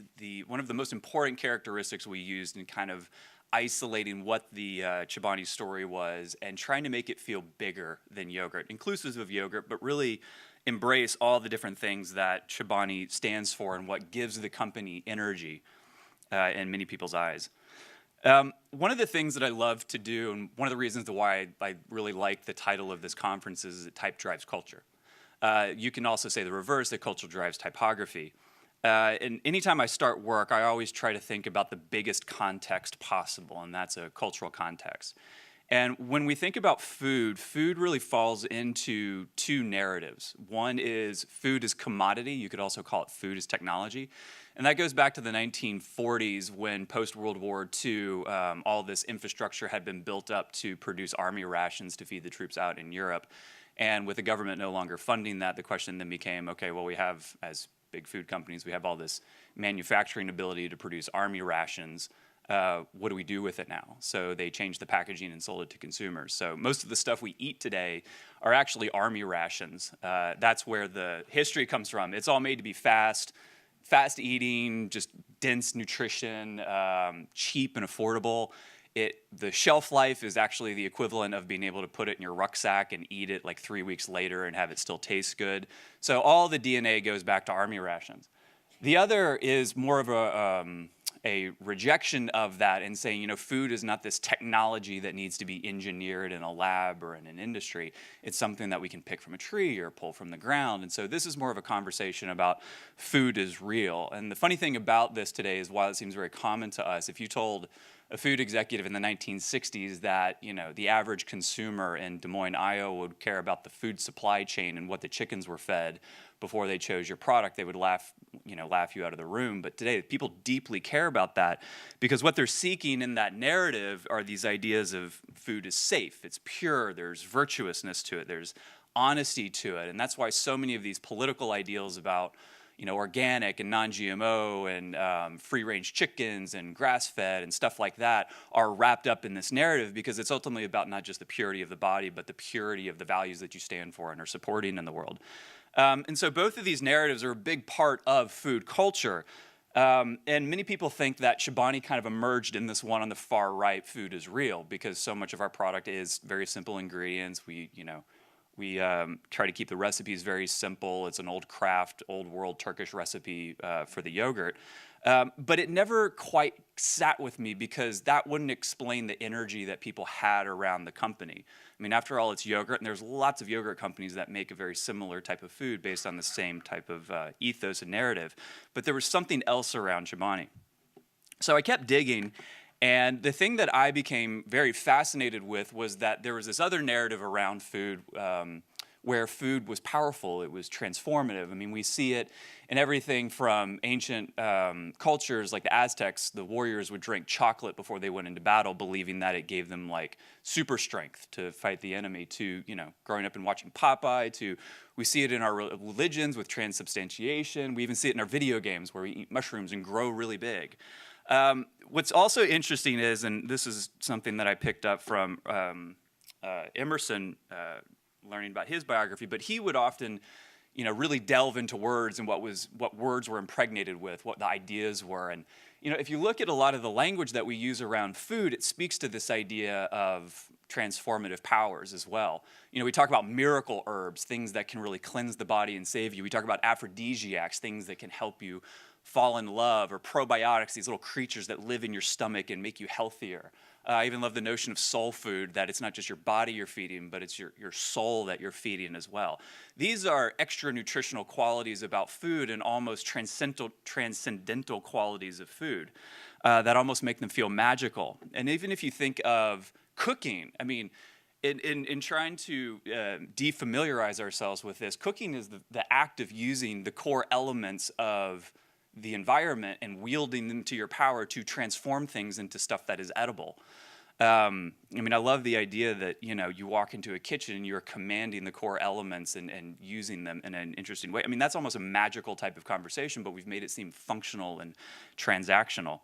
one of the most important characteristics we used in kind of isolating what the Chobani story was and trying to make it feel bigger than yogurt, inclusive of yogurt, but really embrace all the different things that Chobani stands for and what gives the company energy in many people's eyes. One of the things that I love to do, and one of the reasons why I really like the title of this conference, is that type drives culture. You can also say the reverse, that culture drives typography. And anytime I start work, I always try to think about the biggest context possible, and that's a cultural context. And when we think about food, food really falls into 2 narratives. One is food as commodity. You could also call it food as technology. And that goes back to the 1940s, when post-World War II, all this infrastructure had been built up to produce army rations to feed the troops out in Europe. And with the government no longer funding that, the question then became, okay, well, we have, as big food companies, we have all this manufacturing ability to produce army rations. What do we do with it now? So they changed the packaging and sold it to consumers. So most of the stuff we eat today are actually army rations. That's where the history comes from. It's all made to be fast eating, just dense nutrition, cheap and affordable. The shelf life is actually the equivalent of being able to put it in your rucksack and eat it like 3 weeks later and have it still taste good. So all the DNA goes back to army rations. The other is more of a rejection of that and saying, food is not this technology that needs to be engineered in a lab or in an industry. It's something that we can pick from a tree or pull from the ground. And so this is more of a conversation about food is real. And the funny thing about this today is, while it seems very common to us, if you told a food executive in the 1960s that, the average consumer in Des Moines, Iowa would care about the food supply chain and what the chickens were fed before they chose your product, they would laugh you out of the room. But today, people deeply care about that, because what they're seeking in that narrative are these ideas of food is safe, it's pure, there's virtuousness to it, there's honesty to it. And that's why so many of these political ideals about organic and non-GMO and free-range chickens and grass-fed and stuff like that are wrapped up in this narrative, because it's ultimately about not just the purity of the body, but the purity of the values that you stand for and are supporting in the world. And so both of these narratives are a big part of food culture. And many people think that Chobani kind of emerged in this one on the far right, food is real, because so much of our product is very simple ingredients. We try to keep the recipes very simple. It's an old craft, old world Turkish recipe for the yogurt. But it never quite sat with me, because that wouldn't explain the energy that people had around the company. I mean, after all, it's yogurt, and there's lots of yogurt companies that make a very similar type of food based on the same type of ethos and narrative. But there was something else around Chobani. So I kept digging. And the thing that I became very fascinated with was that there was this other narrative around food, where food was powerful, it was transformative. I mean, we see it in everything from ancient cultures like the Aztecs. The warriors would drink chocolate before they went into battle, believing that it gave them like super strength to fight the enemy, to, you know, growing up and watching Popeye, to we see it in our religions with transubstantiation. We even see it in our video games where we eat mushrooms and grow really big. What's also interesting is, and this is something that I picked up from Emerson, learning about his biography, but he would often, you know, really delve into words and what words were impregnated with, what the ideas were. And, you know, if you look at a lot of the language that we use around food, it speaks to this idea of transformative powers as well. You know, we talk about miracle herbs, things that can really cleanse the body and save you. We talk about aphrodisiacs, things that can help you fall in love, or probiotics, these little creatures that live in your stomach and make you healthier. I even love the notion of soul food, that it's not just your body you're feeding, but it's your soul that you're feeding as well. These are extra nutritional qualities about food, and almost transcendental qualities of food that almost make them feel magical. And even if you think of cooking, I mean, in trying to defamiliarize ourselves with this, cooking is the act of using the core elements of the environment and wielding them to your power to transform things into stuff that is edible. I mean, I love the idea that, you know, you walk into a kitchen and you're commanding the core elements and using them in an interesting way. I mean, that's almost a magical type of conversation, but we've made it seem functional and transactional.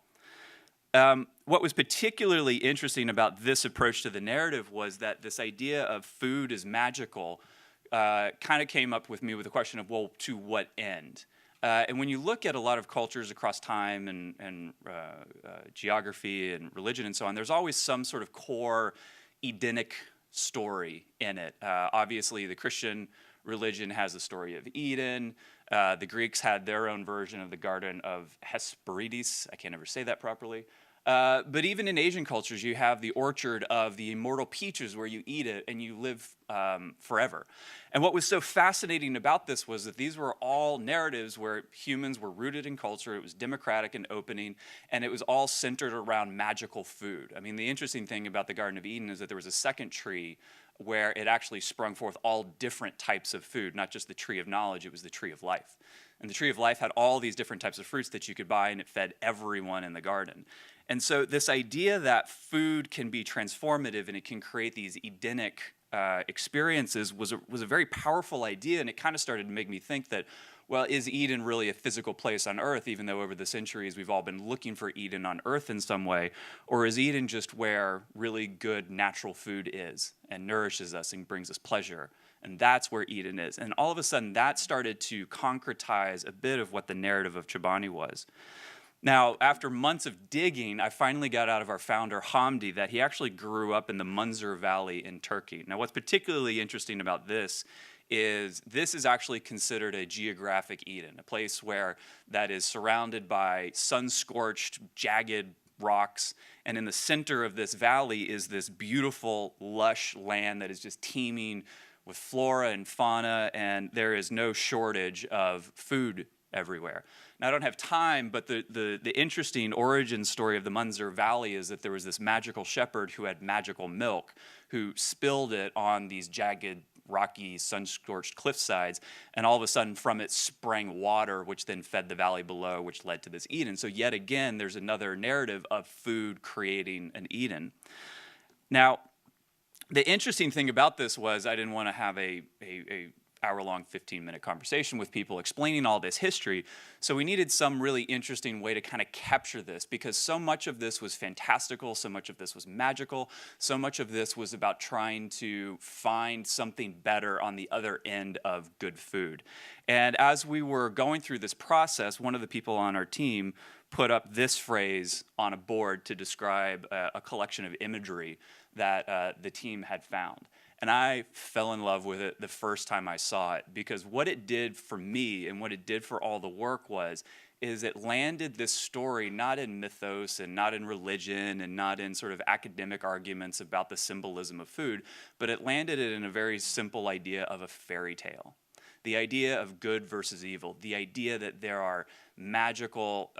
What was particularly interesting about this approach to the narrative was that this idea of food as magical kind of came up with me with the question of, well, to what end? And when you look at a lot of cultures across time and geography and religion and so on, there's always some sort of core Edenic story in it. Obviously, the Christian religion has the story of Eden. The Greeks had their own version of the Garden of Hesperides. I can't ever say that properly. But even in Asian cultures, you have the orchard of the immortal peaches where you eat it and you live forever. And what was so fascinating about this was that these were all narratives where humans were rooted in culture. It was democratic and opening, and it was all centered around magical food. I mean, the interesting thing about the Garden of Eden is that there was a second tree where it actually sprung forth all different types of food, not just the tree of knowledge, it was the tree of life. And the tree of life had all these different types of fruits that you could buy, and it fed everyone in the garden. And so this idea that food can be transformative and it can create these Edenic experiences was a very powerful idea, and it kind of started to make me think that, well, is Eden really a physical place on Earth, even though over the centuries we've all been looking for Eden on Earth in some way? Or is Eden just where really good natural food is and nourishes us and brings us pleasure? And that's where Eden is. And all of a sudden, that started to concretize a bit of what the narrative of Chobani was. Now, after months of digging, I finally got out of our founder, Hamdi, that he actually grew up in the Munzur Valley in Turkey. Now, what's particularly interesting about this is actually considered a geographic Eden, a place where that is surrounded by sun-scorched, jagged rocks, and in the center of this valley is this beautiful, lush land that is just teeming with flora and fauna, and there is no shortage of food everywhere. Now, I don't have time, but the interesting origin story of the Munzur Valley is that there was this magical shepherd who had magical milk, who spilled it on these jagged, rocky, sun-scorched cliff sides, and all of a sudden from it sprang water, which then fed the valley below, which led to this Eden. So yet again, there's another narrative of food creating an Eden. Now, the interesting thing about this was I didn't want to have a hour-long, 15-minute conversation with people explaining all this history. So we needed some really interesting way to kind of capture this, because so much of this was fantastical, so much of this was magical, so much of this was about trying to find something better on the other end of good food. And as we were going through this process, one of the people on our team put up this phrase on a board to describe a collection of imagery that the team had found. And I fell in love with it the first time I saw it, because what it did for me and what it did for all the work is it landed this story not in mythos and not in religion and not in sort of academic arguments about the symbolism of food, but it landed it in a very simple idea of a fairy tale. The idea of good versus evil, the idea that there are magical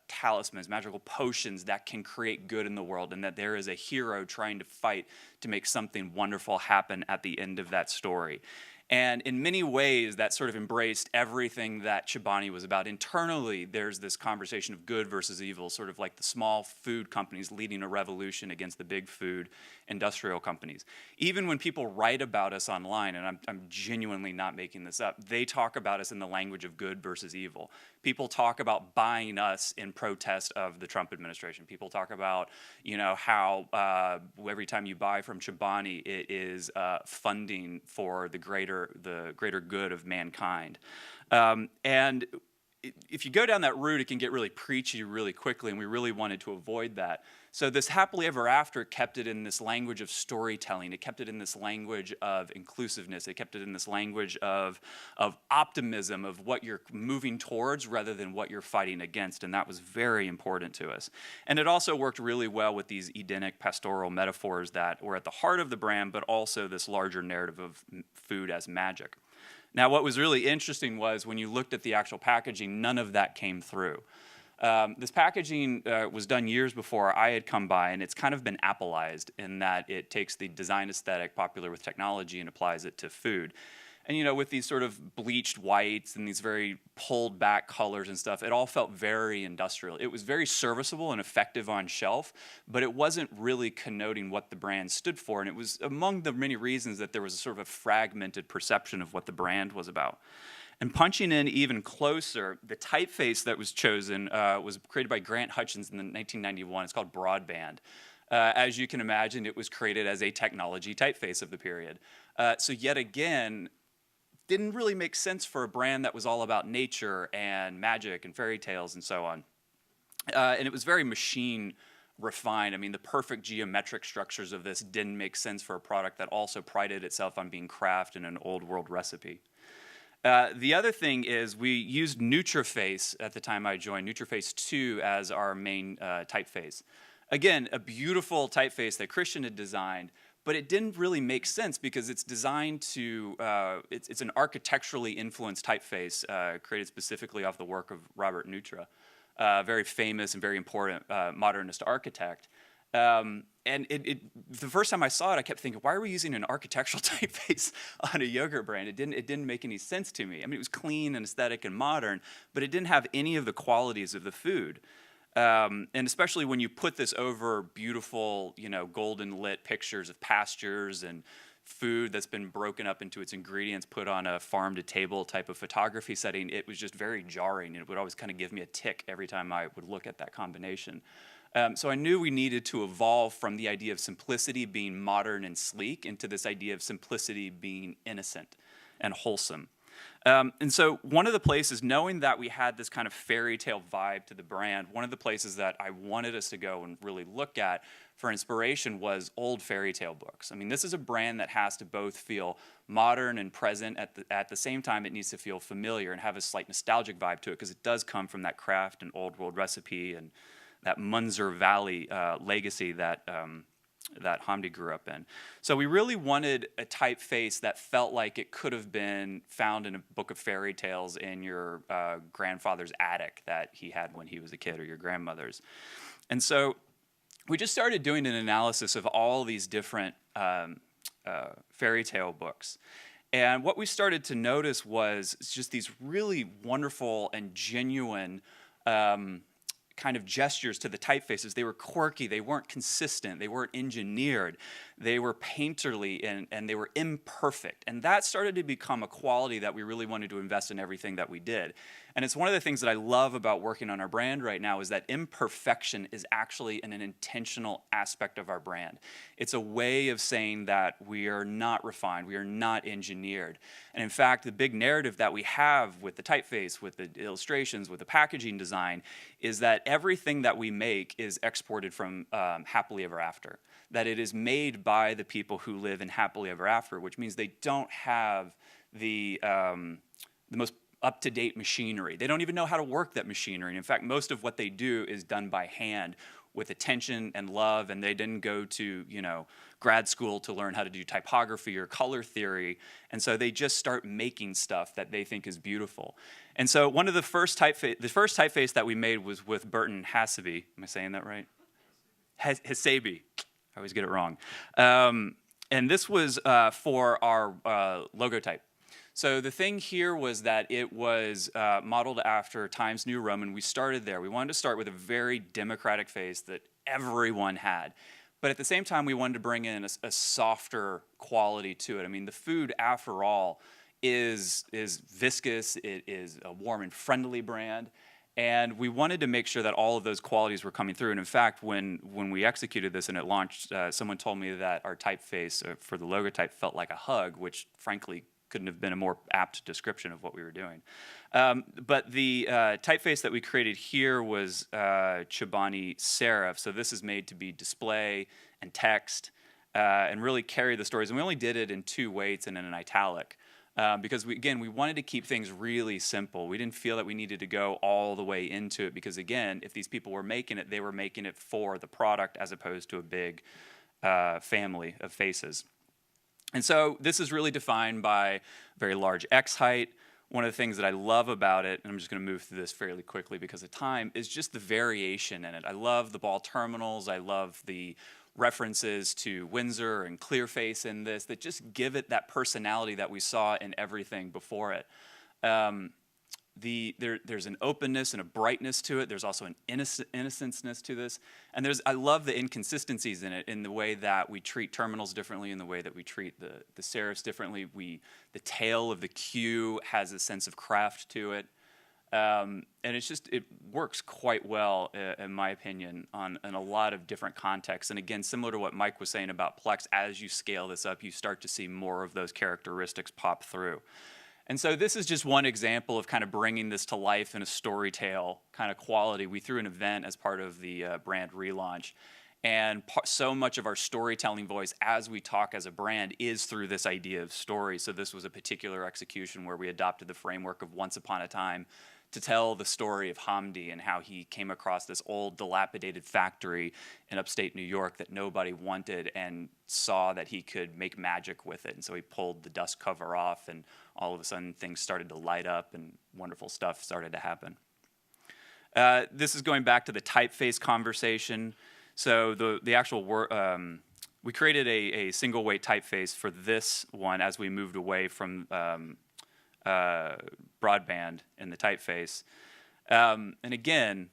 talismans, magical potions that can create good in the world, and that there is a hero trying to fight to make something wonderful happen at the end of that story. And in many ways, that sort of embraced everything that Chobani was about. Internally, there's this conversation of good versus evil, sort of like the small food companies leading a revolution against the big food industrial companies. Even when people write about us online, and I'm genuinely not making this up, they talk about us in the language of good versus evil. People talk about buying us in protest of the Trump administration. People talk about, how every time you buy from Chobani, it is funding for the greater good of mankind. And if you go down that route, it can get really preachy really quickly, and we really wanted to avoid that. So this happily ever after kept it in this language of storytelling. It kept it in this language of inclusiveness. It kept it in this language of optimism, of what you're moving towards rather than what you're fighting against, and that was very important to us. And it also worked really well with these Edenic pastoral metaphors that were at the heart of the brand, but also this larger narrative of food as magic. Now, what was really interesting was when you looked at the actual packaging, none of that came through. This packaging was done years before I had come by, and it's kind of been Appleized in that it takes the design aesthetic popular with technology and applies it to food. And, with these sort of bleached whites and these very pulled back colors and stuff, it all felt very industrial. It was very serviceable and effective on shelf, but it wasn't really connoting what the brand stood for. And it was among the many reasons that there was a sort of a fragmented perception of what the brand was about. And punching in even closer, the typeface that was chosen was created by Grant Hutchins in 1991. It's called Broadband. As you can imagine, it was created as a technology typeface of the period. So yet again, didn't really make sense for a brand that was all about nature and magic and fairy tales and so on. And it was very machine refined. I mean, the perfect geometric structures of this didn't make sense for a product that also prided itself on being crafted in an old world recipe. The other thing is we used NutriFace at the time I joined, NutriFace 2 as our main typeface. Again, a beautiful typeface that Christian had designed, but it didn't really make sense because it's designed to, it's an architecturally influenced typeface created specifically off the work of Robert Nutra, very famous and very important modernist architect. And the first time I saw it, I kept thinking, why are we using an architectural typeface on a yogurt brand? It didn't make any sense to me. I mean, it was clean and aesthetic and modern, but it didn't have any of the qualities of the food. And especially when you put this over beautiful, golden lit pictures of pastures and food that's been broken up into its ingredients, put on a farm to table type of photography setting, it was just very jarring. It would always kind of give me a tick every time I would look at that combination. So I knew we needed to evolve from the idea of simplicity being modern and sleek into this idea of simplicity being innocent and wholesome. And so one of the places, knowing that we had this kind of fairy tale vibe to the brand, one of the places that I wanted us to go and really look at for inspiration was old fairy tale books. I mean, this is a brand that has to both feel modern and present at the same time. It needs to feel familiar and have a slight nostalgic vibe to it because it does come from that craft and old world recipe and that Munzer Valley legacy that Hamdi grew up in. So we really wanted a typeface that felt like it could have been found in a book of fairy tales in your grandfather's attic that he had when he was a kid, or your grandmother's. And so we just started doing an analysis of all these different fairy tale books. And what we started to notice was just these really wonderful and genuine kind of gestures to the typefaces. They were quirky, they weren't consistent, they weren't engineered, they were painterly and they were imperfect. And that started to become a quality that we really wanted to invest in everything that we did. And it's one of the things that I love about working on our brand right now is that imperfection is actually an intentional aspect of our brand. It's a way of saying that we are not refined, we are not engineered. And in fact, the big narrative that we have with the typeface, with the illustrations, with the packaging design, is that everything that we make is exported from Happily Ever After. That it is made by the people who live in Happily Ever After, which means they don't have the most up-to-date machinery. They don't even know how to work that machinery. And in fact, most of what they do is done by hand with attention and love, and they didn't go to, grad school to learn how to do typography or color theory. And so they just start making stuff that they think is beautiful. And so one of the first typeface that we made was with Burton Haseby. Am I saying that right? Haseby. I always get it wrong. And this was for our logo type. So the thing here was that it was modeled after Times New Roman. We started there. We wanted to start with a very democratic face that everyone had. But at the same time, we wanted to bring in a softer quality to it. I mean, the food, after all, is viscous. It is a warm and friendly brand. And we wanted to make sure that all of those qualities were coming through. And in fact, when we executed this and it launched, someone told me that our typeface for the logo type felt like a hug, which frankly couldn't have been a more apt description of what we were doing. But the typeface that we created here was Chobani serif. So this is made to be display and text and really carry the stories. And we only did it in 2 weights and in an italic. Because we wanted to keep things really simple. We didn't feel that we needed to go all the way into it because, again, if these people were making it, they were making it for the product as opposed to a big family of faces. And so this is really defined by very large X height. One of the things that I love about it, and I'm just going to move through this fairly quickly because of time, is just the variation in it. I love the ball terminals. I love the references to Windsor and Clearface in this that just give it that personality that we saw in everything before it. There's an openness and a brightness to it. There's also an innocenceness to this. And I love the inconsistencies in it, in the way that we treat terminals differently, in the way that we treat the serifs differently. The tail of the Q has a sense of craft to it. And it works quite well, in my opinion, in a lot of different contexts. And again, similar to what Mike was saying about Plex, as you scale this up, you start to see more of those characteristics pop through. And so this is just one example of kind of bringing this to life in a storytale kind of quality. We threw an event as part of the brand relaunch. And so much of our storytelling voice as we talk as a brand is through this idea of story. So this was a particular execution where we adopted the framework of Once Upon a Time to tell the story of Hamdi and how he came across this old dilapidated factory in upstate New York that nobody wanted and saw that he could make magic with it. And so he pulled the dust cover off and all of a sudden things started to light up and wonderful stuff started to happen. This is going back to the typeface conversation. So the actual we created a single weight typeface for this one as we moved away from broadband in the typeface. And again,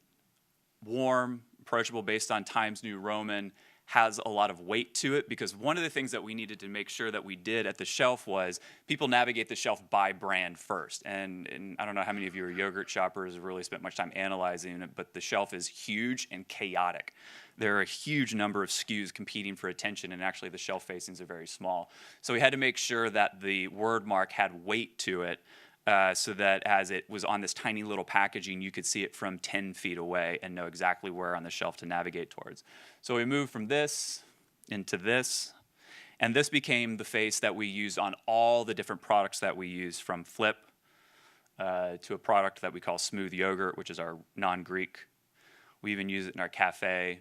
warm, approachable, based on Times New Roman, has a lot of weight to it because one of the things that we needed to make sure that we did at the shelf was people navigate the shelf by brand first. And I don't know how many of you are yogurt shoppers have really spent much time analyzing it, but the shelf is huge and chaotic. There are a huge number of SKUs competing for attention, and actually the shelf facings are very small. So we had to make sure that the word mark had weight to it so that as it was on this tiny little packaging, you could see it from 10 feet away and know exactly where on the shelf to navigate towards. So we moved from this into this, and this became the face that we used on all the different products that we use, from Flip to a product that we call Smooth Yogurt, which is our non-Greek. We even use it in our cafe.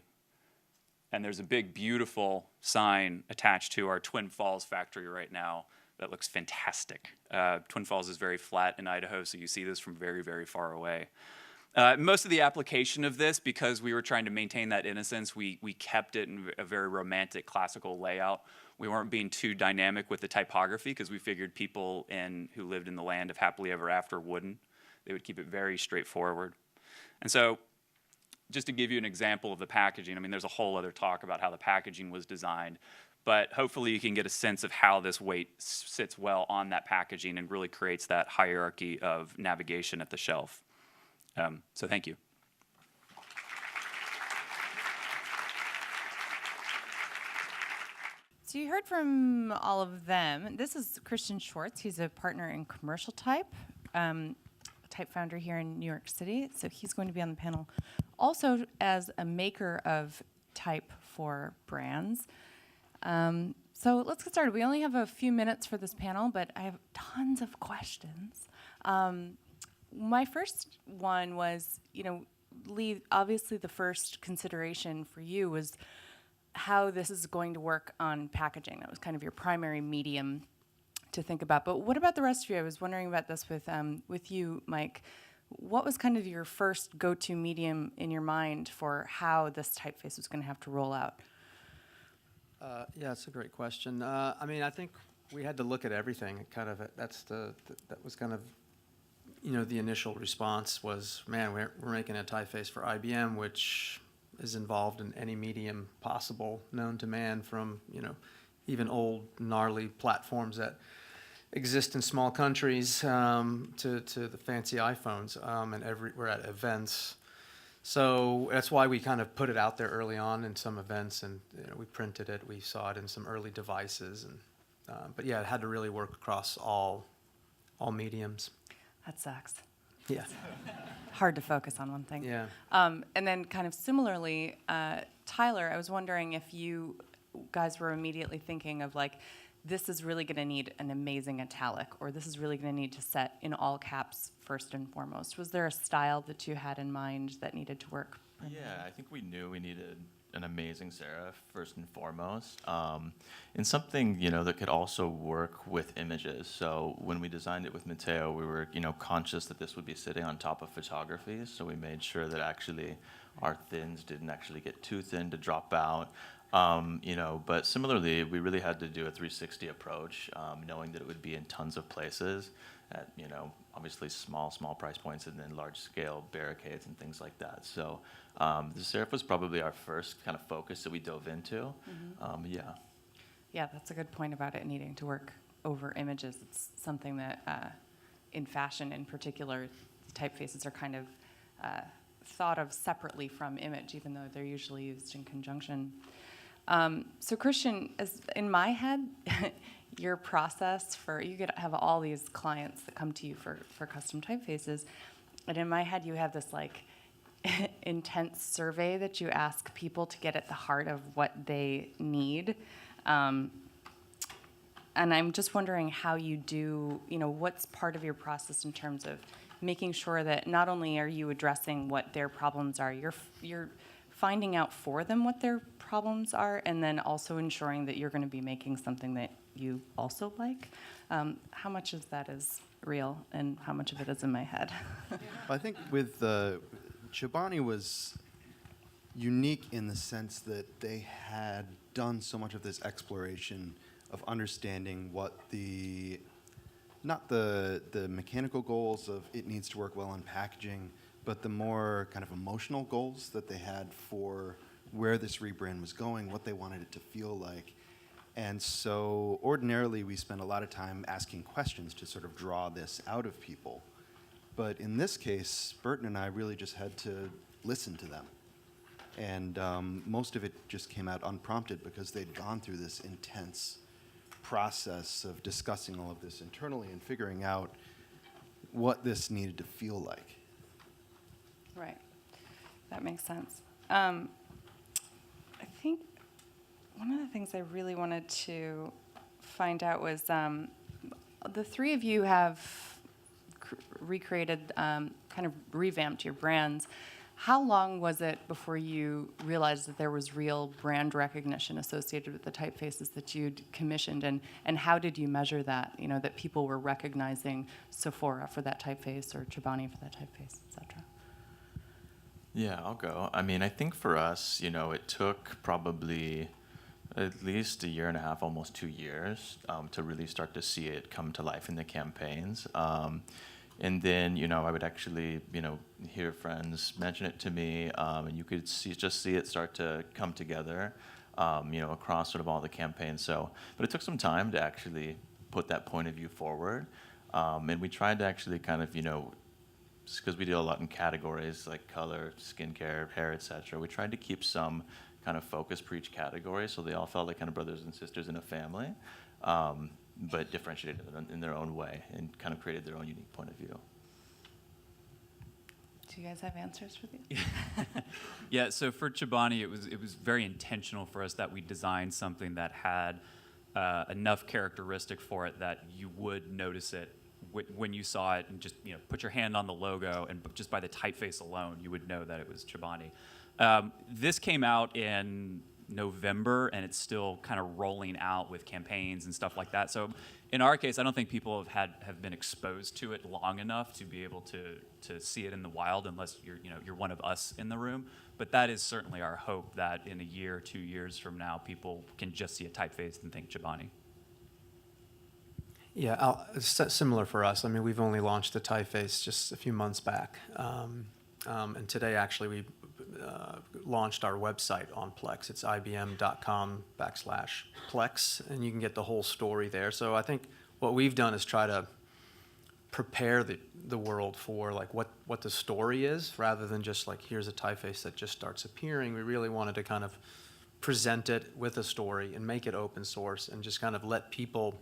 And there's a big, beautiful sign attached to our Twin Falls factory right now that looks fantastic. Twin Falls is very flat in Idaho, so you see this from very, very far away. Most of the application of this, because we were trying to maintain that innocence, we kept it in a very romantic, classical layout. We weren't being too dynamic with the typography because we figured people who lived in the land of happily ever after wouldn't. They would keep it very straightforward. And so, just to give you an example of the packaging, I mean, there's a whole other talk about how the packaging was designed, but hopefully you can get a sense of how this weight sits well on that packaging and really creates that hierarchy of navigation at the shelf. So thank you. So you heard from all of them. This is Christian Schwartz. He's a partner in commercial type, type founder here in New York City. So he's going to be on the panel also as a maker of type for brands. So let's get started. We only have a few minutes for this panel, but I have tons of questions. My first one was, Lee, obviously the first consideration for you was how this is going to work on packaging. That was kind of your primary medium to think about. But what about the rest of you? I was wondering about this with you, Mike. What was kind of your first go-to medium in your mind for how this typeface was going to have to roll out? Yeah, it's a great question. I think We had to look at everything. Kind of that was kind of, the initial response was, man, we're making a typeface for IBM, which is involved in any medium possible known to man, from even old gnarly platforms that exist in small countries to the fancy iPhones, and we're at events. So that's why we kind of put it out there early on in some events, and we printed it. We saw it in some early devices, and but yeah, it had to really work across all mediums. That sucks. Yeah. Hard to focus on one thing. Yeah. And then kind of similarly, Tyler, I was wondering if you guys were immediately thinking of like, this is really going to need an amazing italic, or this is really going to need to set in all caps first and foremost. Was there a style that you had in mind that needed to work? Yeah, I think we knew we needed an amazing serif first and foremost, and something that could also work with images. So when we designed it with Matteo, we were conscious that this would be sitting on top of photography. So we made sure that actually our thins didn't actually get too thin to drop out. But similarly, we really had to do a 360 approach, knowing that it would be in tons of places at, obviously small price points, and then large scale barricades and things like that. So the serif was probably our first kind of focus that we dove into. Yeah. Yeah, that's a good point about it needing to work over images. It's something that in fashion in particular, typefaces are kind of thought of separately from image, even though they're usually used in conjunction. So Christian, in my head, your process you could have all these clients that come to you for custom typefaces, and in my head you have this like intense survey that you ask people to get at the heart of what they need. And I'm just wondering how you do, what's part of your process in terms of making sure that not only are you addressing what their problems are, you're finding out for them what their problems are, and then also ensuring that you're going to be making something that you also like. How much of that is real, and how much of it is in my head? I think with Chobani was unique in the sense that they had done so much of this exploration of understanding what not the mechanical goals of it needs to work well in packaging, but the more kind of emotional goals that they had for where this rebrand was going, what they wanted it to feel like. And so ordinarily we spend a lot of time asking questions to sort of draw this out of people. But in this case, Burton and I really just had to listen to them. And most of it just came out unprompted because they'd gone through this intense process of discussing all of this internally and figuring out what this needed to feel like. Right. That makes sense. I think one of the things I really wanted to find out was the three of you have recreated, kind of revamped your brands. How long was it before you realized that there was real brand recognition associated with the typefaces that you'd commissioned, and how did you measure that, that people were recognizing Sephora for that typeface or Chobani for that typeface, et cetera? Yeah, I'll go. I mean, I think for us, it took probably at least a year and a half, almost 2 years, to really start to see it come to life in the campaigns. And then, I would actually, hear friends mention it to me, and you could see it start to come together, across sort of all the campaigns. So, but it took some time to actually put that point of view forward. And we tried to actually kind of, just because we deal a lot in categories like color, skincare, hair, etc. We tried to keep some kind of focus per each category, so they all felt like kind of brothers and sisters in a family, but differentiated in their own way and kind of created their own unique point of view. Do you guys have answers for these? Yeah, so for Chobani, it was very intentional for us that we designed something that had enough characteristic for it that you would notice it when you saw it, and just put your hand on the logo, and just by the typeface alone, you would know that it was Chobani. This came out in November, and it's still kind of rolling out with campaigns and stuff like that. So in our case, I don't think people have been exposed to it long enough to be able to see it in the wild, unless you're one of us in the room. But that is certainly our hope, that in a year, 2 years from now, people can just see a typeface and think Chobani. Yeah, similar for us. I mean, we've only launched the Typeface just a few months back. And today, actually, we launched our website on Plex. It's ibm.com/Plex, and you can get the whole story there. So I think what we've done is try to prepare the world for like what the story is, rather than just like, here's a typeface that just starts appearing. We really wanted to kind of present it with a story and make it open source and just kind of let people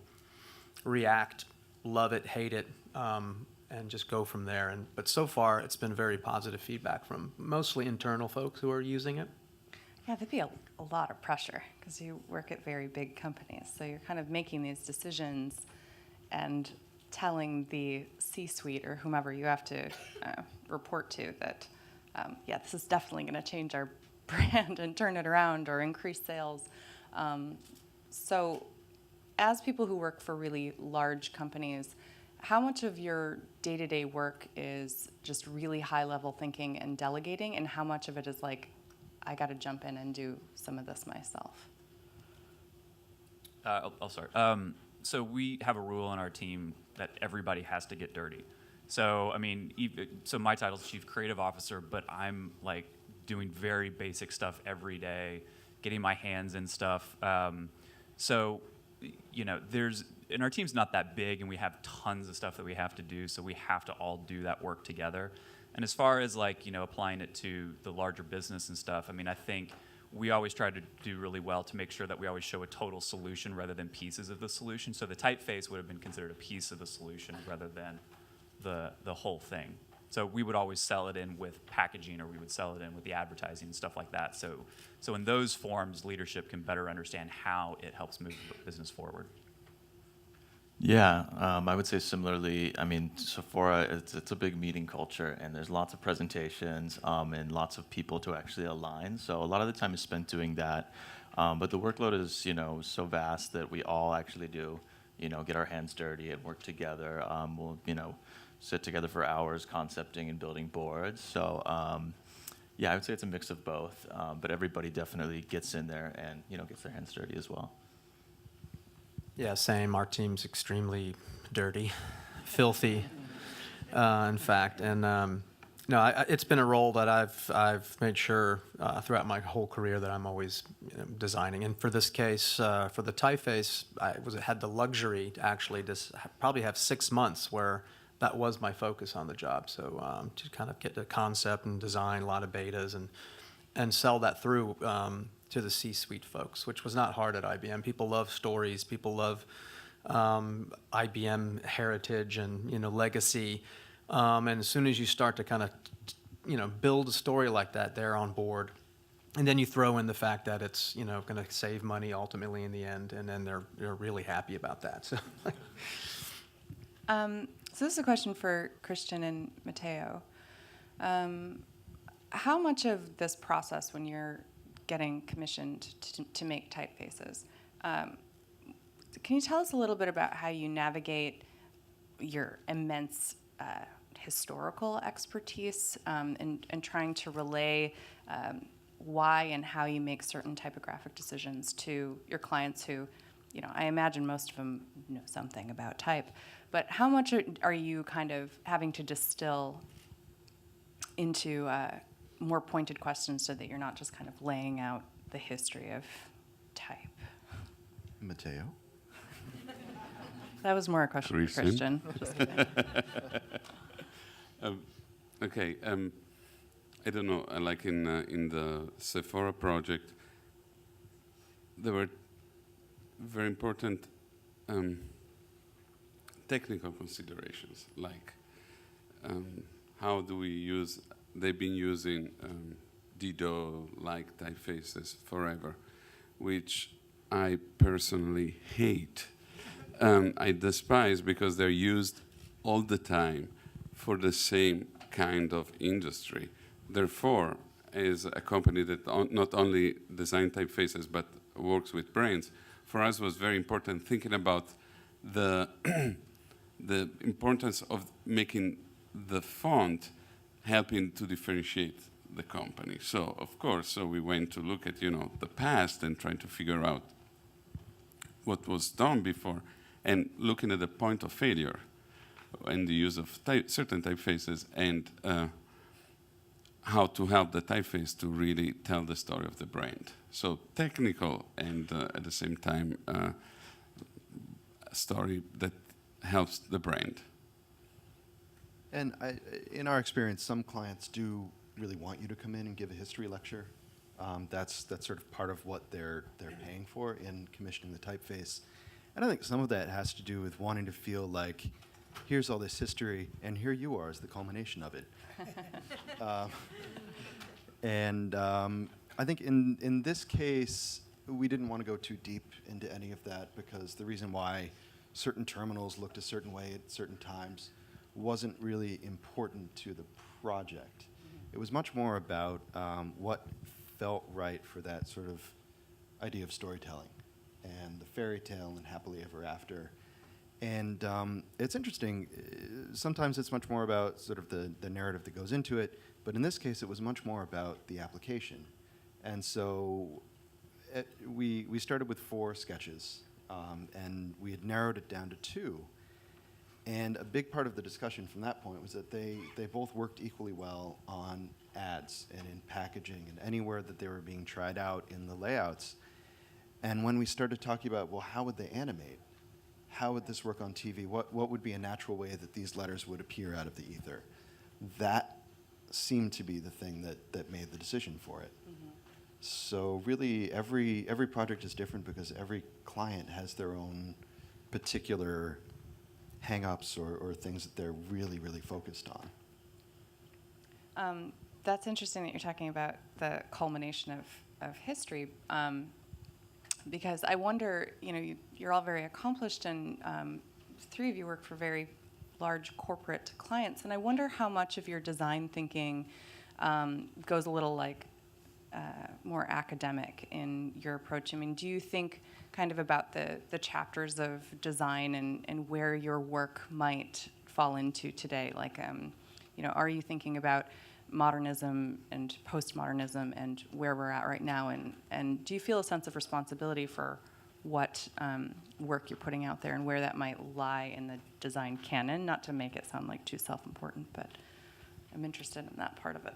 react, love it, hate it, and just go from there. But so far, it's been very positive feedback from mostly internal folks who are using it. Yeah, there'd be a lot of pressure because you work at very big companies. So you're kind of making these decisions and telling the C-suite or whomever you have to report to that, yeah, this is definitely going to change our brand and turn it around or increase sales. So as people who work for really large companies, how much of your day-to-day work is just really high-level thinking and delegating, and how much of it is like, I got to jump in and do some of this myself? I'll start. So we have a rule on our team that everybody has to get dirty. So, I mean, so my title is Chief Creative Officer, but I'm like doing very basic stuff every day, getting my hands in stuff. So, you know, and our team's not that big, and we have tons of stuff that we have to do, so we have to all do that work together. And as far as like, you know, applying it to the larger business and stuff, I mean, I think we always try to do really well to make sure that we always show a total solution rather than pieces of the solution. So the typeface would have been considered a piece of the solution rather than the whole thing. So we would always sell it in with packaging, or we would sell it in with the advertising and stuff like that. So in those forms, leadership can better understand how it helps move the business forward. Yeah, I would say similarly. I mean, Sephora, it's a big meeting culture, and there's lots of presentations and lots of people to actually align. So a lot of the time is spent doing that. But the workload is, you know, so vast that we all actually do, you know, get our hands dirty and work together. We'll, you know, sit together for hours concepting and building boards. So yeah, I would say it's a mix of both. But everybody definitely gets in there and, you know, gets their hands dirty as well. Yeah, same. Our team's extremely dirty, filthy, in fact. And no, it's been a role that I've made sure throughout my whole career that I'm always, you know, designing. And for this case, for the typeface, I had the luxury to actually probably have 6 months where that was my focus on the job. So to kind of get the concept and design a lot of betas and sell that through to the C-suite folks, which was not hard at IBM. People love stories. People love IBM heritage and, you know, legacy. And as soon as you start to kind of, you know, build a story like that, they're on board. And then you throw in the fact that it's, you know, going to save money ultimately in the end, and then they're really happy about that. So, so this is a question for Christian and Matteo. How much of this process, when you're getting commissioned to make typefaces, can you tell us a little bit about how you navigate your immense historical expertise and trying to relay why and how you make certain typographic decisions to your clients who, you know, I imagine most of them know something about type, but how much are you kind of having to distill into more pointed questions so that you're not just kind of laying out the history of type? Matteo? That was more a question for Christian. Just kidding. Okay, I don't know. Like in the Sephora project, there were very important technical considerations, like how do we use. They've been using Dido-like typefaces forever, which I personally hate. I despise because they're used all the time for the same kind of industry. Therefore, as a company that not only designs typefaces but works with brands, for us was very important thinking about the the importance of making the font helping to differentiate the company. So, of course, we went to look at, you know, the past and trying to figure out what was done before. and looking at the point of failure and the use of certain typefaces and how to help the typeface to really tell the story of the brand. So technical and at the same time a story that helps the brand. And in our experience, some clients do really want you to come in and give a history lecture. That's sort of part of what they're paying for in commissioning the typeface. And I think some of that has to do with wanting to feel like, here's all this history, and here you are as the culmination of it. I think in this case, we didn't want to go too deep into any of that because the reason why certain terminals looked a certain way at certain times wasn't really important to the project. It was much more about what felt right for that sort of idea of storytelling and the fairy tale and happily ever after. And it's interesting, sometimes it's much more about sort of the narrative that goes into it, but in this case it was much more about the application. And so we started with 4 sketches, and we had narrowed it down to 2. And a big part of the discussion from that point was that they both worked equally well on ads and in packaging and anywhere that they were being tried out in the layouts. And when we started talking about, well, how would they animate? How would this work on TV? What would be a natural way that these letters would appear out of the ether? That seemed to be the thing that made the decision for it. Mm-hmm. So really, every project is different because every client has their own particular hang-ups or things that they're really, really focused on. That's interesting that you're talking about the culmination of history, because I wonder, you're all very accomplished, and 3 of you work for very large corporate clients, and I wonder how much of your design thinking goes a little more academic in your approach. I mean, do you think kind of about the chapters of design and where your work might fall into today? Are you thinking about modernism and postmodernism and where we're at right now? And do you feel a sense of responsibility for what work you're putting out there and where that might lie in the design canon? Not to make it sound like too self-important, but I'm interested in that part of it.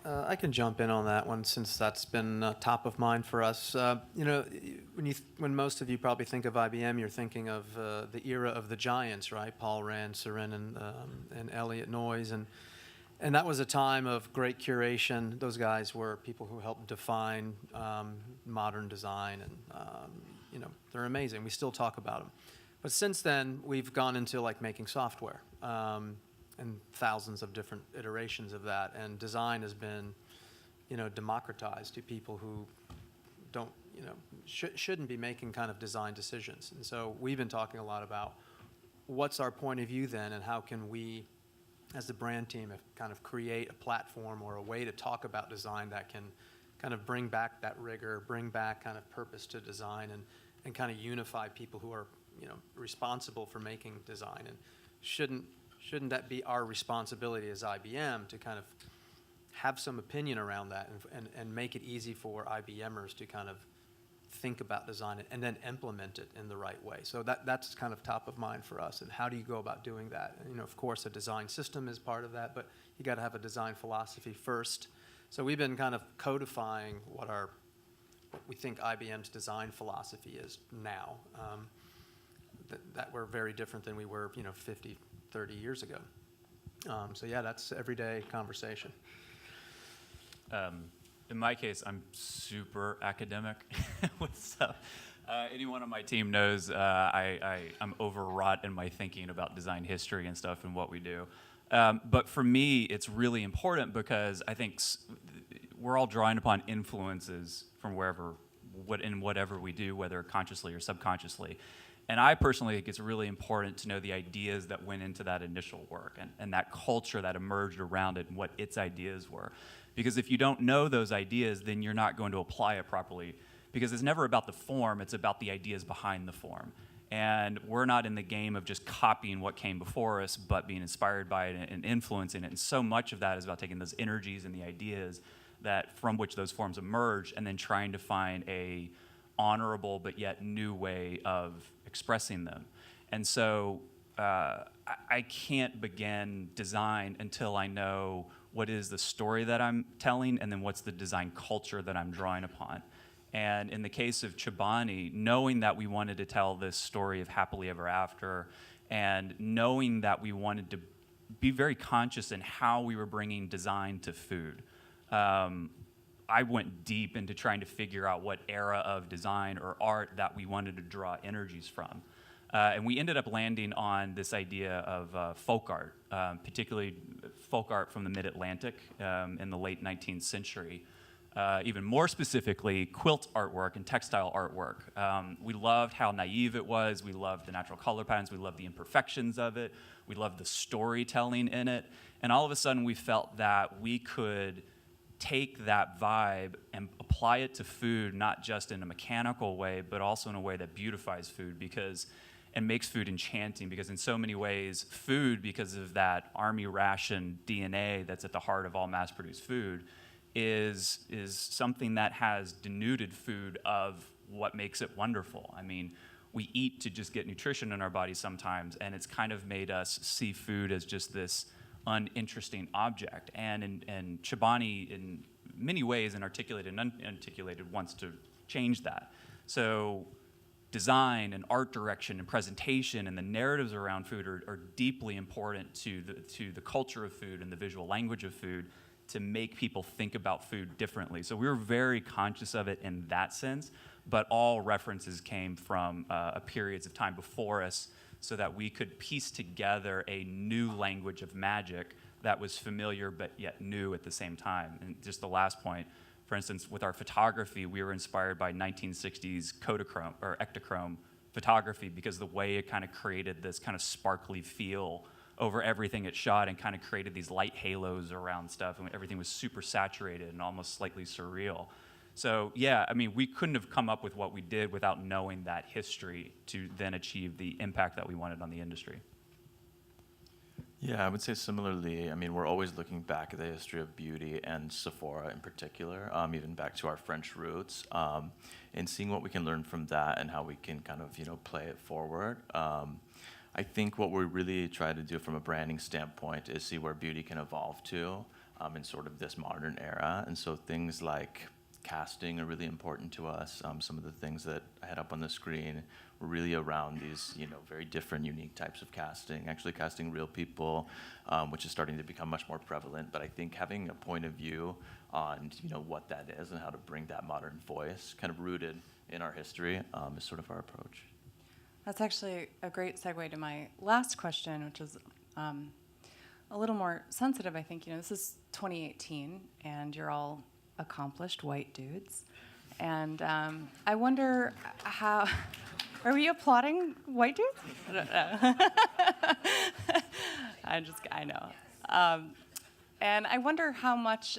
I can jump in on that one since that's been top of mind for us. When most of you probably think of IBM, you're thinking of the era of the giants, right? Paul Rand, Seren, and Elliot Noyes, and that was a time of great curation. Those guys were people who helped define modern design, and they're amazing. We still talk about them. But since then, we've gone into making software. And thousands of different iterations of that, and design has been, democratized to people who don't, shouldn't be making kind of design decisions. And so we've been talking a lot about what's our point of view then, and how can we, as the brand team, kind of create a platform or a way to talk about design that can kind of bring back that rigor, bring back kind of purpose to design, and kind of unify people who are, responsible for making design. And shouldn't that be our responsibility as IBM to kind of have some opinion around that and make it easy for IBMers to kind of think about design and then implement it in the right way? So that's kind of top of mind for us. And how do you go about doing that? Of course, a design system is part of that, but you got to have a design philosophy first. So we've been kind of codifying what we think IBM's design philosophy is now. That we're very different than we were, 50, 30 years ago. So yeah, that's everyday conversation. In my case, I'm super academic with stuff. Anyone on my team knows I'm overwrought in my thinking about design history and stuff and what we do. But for me, it's really important because I think we're all drawing upon influences from whatever we do, whether consciously or subconsciously. And I personally think it's really important to know the ideas that went into that initial work and that culture that emerged around it and what its ideas were. Because if you don't know those ideas, then you're not going to apply it properly. Because it's never about the form, it's about the ideas behind the form. And we're not in the game of just copying what came before us, but being inspired by it and influencing it. And so much of that is about taking those energies and the ideas from which those forms emerge and then trying to find a honorable but yet new way of expressing them. And so I can't begin design until I know what is the story that I'm telling and then what's the design culture that I'm drawing upon. And in the case of Chobani, knowing that we wanted to tell this story of happily ever after and knowing that we wanted to be very conscious in how we were bringing design to food, I went deep into trying to figure out what era of design or art that we wanted to draw energies from. And we ended up landing on this idea of folk art, particularly folk art from the mid-Atlantic in the late 19th century. Even more specifically, quilt artwork and textile artwork. We loved how naive it was. We loved the natural color patterns. We loved the imperfections of it. We loved the storytelling in it. And all of a sudden, we felt that we could take that vibe and apply it to food, not just in a mechanical way, but also in a way that beautifies food and makes food enchanting, because in so many ways, food, because of that army ration DNA that's at the heart of all mass-produced food, is something that has denuded food of what makes it wonderful. I mean, we eat to just get nutrition in our bodies sometimes, and it's kind of made us see food as just this uninteresting object. And Chobani, in many ways, and articulated and unarticulated, wants to change that. So design and art direction and presentation and the narratives around food are deeply important to the culture of food and the visual language of food, to make people think about food differently. So we were very conscious of it in that sense, but all references came from periods of time before us so that we could piece together a new language of magic that was familiar but yet new at the same time. And just the last point, for instance, with our photography, we were inspired by 1960s Kodachrome or Ektachrome photography, because the way it kind of created this kind of sparkly feel over everything it shot and kind of created these light halos around stuff, and everything was super saturated and almost slightly surreal. So yeah, I mean, we couldn't have come up with what we did without knowing that history to then achieve the impact that we wanted on the industry. Yeah, I would say similarly. I mean, we're always looking back at the history of beauty and Sephora in particular, even back to our French roots, and seeing what we can learn from that and how we can kind of, play it forward. I think what we really try to do from a branding standpoint is see where beauty can evolve to in sort of this modern era. And so things like casting are really important to us. Some of the things that I had up on the screen were really around these, very different, unique types of casting, actually casting real people, which is starting to become much more prevalent. But I think having a point of view on, what that is and how to bring that modern voice kind of rooted in our history is sort of our approach. That's actually a great segue to my last question, which is a little more sensitive, I think. This is 2018, and you're all accomplished white dudes. And I wonder how... Are we applauding white dudes? I don't know. I know. And I wonder how much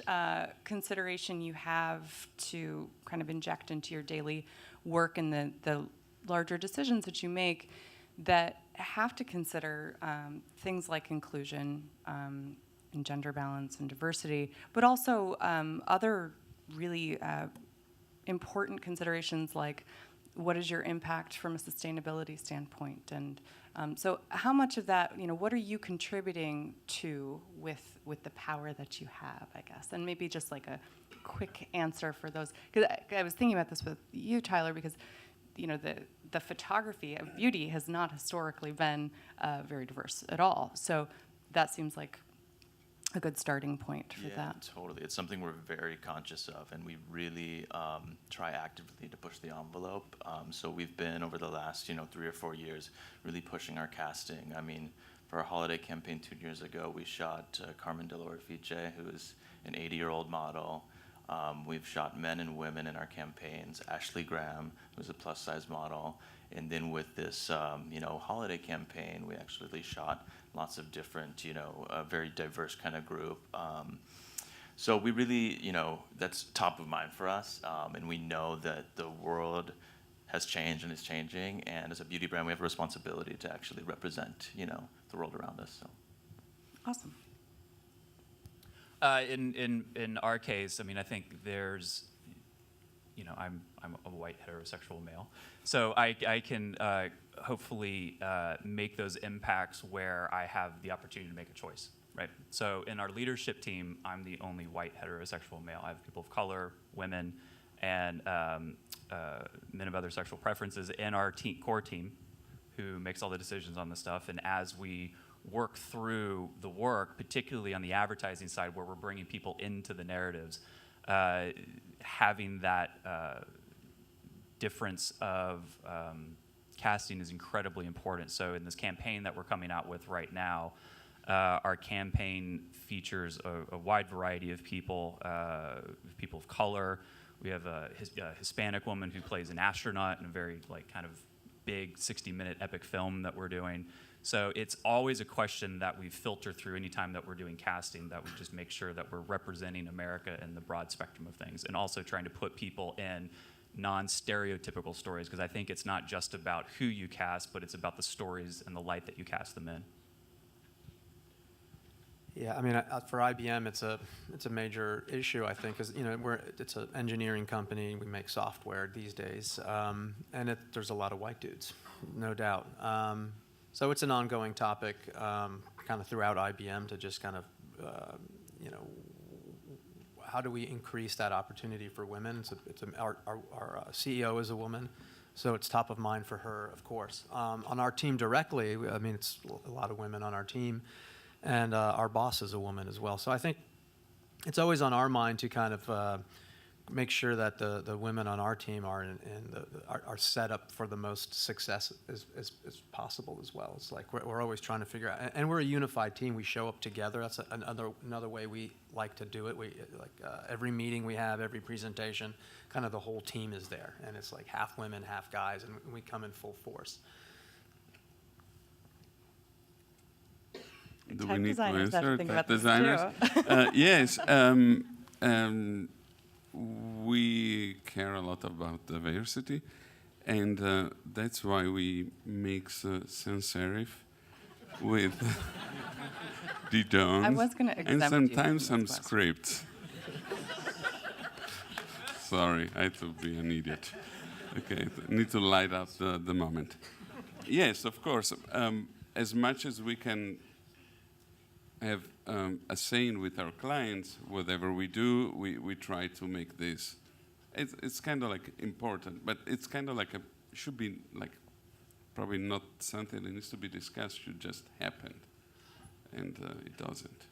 consideration you have to kind of inject into your daily work and the larger decisions that you make that have to consider things like inclusion and gender balance and diversity, but also other really important considerations like what is your impact from a sustainability standpoint? And so how much of that, what are you contributing to with the power that you have, I guess? And maybe just like a quick answer for those, because I was thinking about this with you, Tyler, because the photography of beauty has not historically been very diverse at all. So that seems like a good starting point for that. Yeah, totally. It's something we're very conscious of, and we really try actively to push the envelope. So we've been, over the last 3 or 4 years, really pushing our casting. I mean, for our holiday campaign 2 years ago, we shot Carmen de la Orfice, who is an 80-year-old model. We've shot men and women in our campaigns. Ashley Graham, who's a plus-size model. And then with this, holiday campaign, we actually shot lots of different, a very diverse kind of group. So we really, that's top of mind for us. And we know that the world has changed and is changing. And as a beauty brand, we have a responsibility to actually represent, the world around us. So. Awesome. In our case, I mean, I think there's, I'm a white heterosexual male, so I can hopefully make those impacts where I have the opportunity to make a choice, right? So in our leadership team, I'm the only white heterosexual male. I have people of color, women, and men of other sexual preferences in our core team who makes all the decisions on this stuff. And as we work through the work, particularly on the advertising side where we're bringing people into the narratives, having that difference of casting is incredibly important. So in this campaign that we're coming out with right now, our campaign features a wide variety of people, people of color. We have a Hispanic woman who plays an astronaut in a very kind of big 60-minute epic film that we're doing. So it's always a question that we filter through anytime that we're doing casting, that we just make sure that we're representing America in the broad spectrum of things, and also trying to put people in non-stereotypical stories, because I think it's not just about who you cast, but it's about the stories and the light that you cast them in. Yeah, I mean, for IBM, it's a major issue, I think, because it's an engineering company. We make software these days, and there's a lot of white dudes, no doubt. So it's an ongoing topic, kind of throughout IBM, to just kind of, how do we increase that opportunity for women? Our CEO is a woman, so it's top of mind for her, of course. On our team directly, I mean, it's a lot of women on our team. And our boss is a woman as well. So I think it's always on our mind to kind of make sure that the women on our team are are set up for the most success as possible as well. It's like we're always trying to figure out, and we're a unified team. We show up together. That's another way we like to do it. We every meeting we have, every presentation, kind of the whole team is there, and it's like half women, half guys, and we come in full force. Do Type we need to designers have to answer? think Type about this designers? Yes. We care a lot about diversity, and that's why we mix sans serif with didons. I was going to and exempt you from sometimes this some question. scripts. Sorry, I had to be an idiot. Okay, need to light up the moment. Yes, of course. As much as we can have a saying with our clients, whatever we do, we try to make this. It's kind of like important, but it's kind of like should be like probably not something that needs to be discussed. Should just happen, and it doesn't.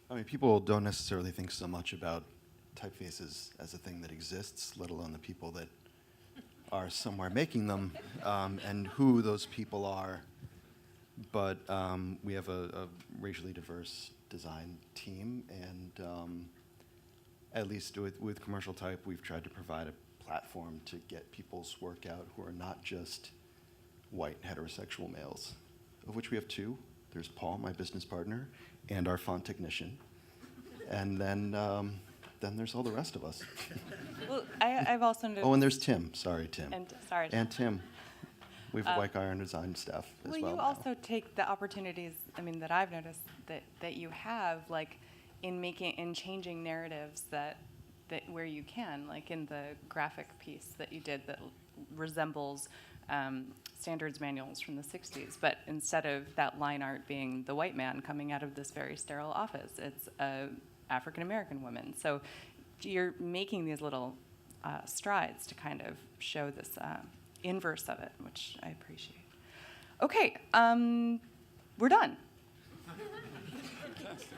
I mean, people don't necessarily think so much about typefaces as a thing that exists, let alone the people that are somewhere making them, and who those people are. But we have a racially diverse design team, and at least with Commercial Type, we've tried to provide a platform to get people's work out who are not just white heterosexual males, of which we have two. There's Paul, my business partner, and our font technician. And then there's all the rest of us. Well, I've also noticed. Oh, and there's Tim. Sorry, Tim. And Tim. We have white iron design staff as well. Well, you now. also take the opportunities, I mean, that I've noticed that you have, like, in changing narratives that where you can, like in the graphic piece that you did that resembles standards manuals from the 60s, but instead of that line art being the white man coming out of this very sterile office, it's a African-American woman. So you're making these little strides to kind of show this inverse of it, which I appreciate. Okay, we're done. Fantastic.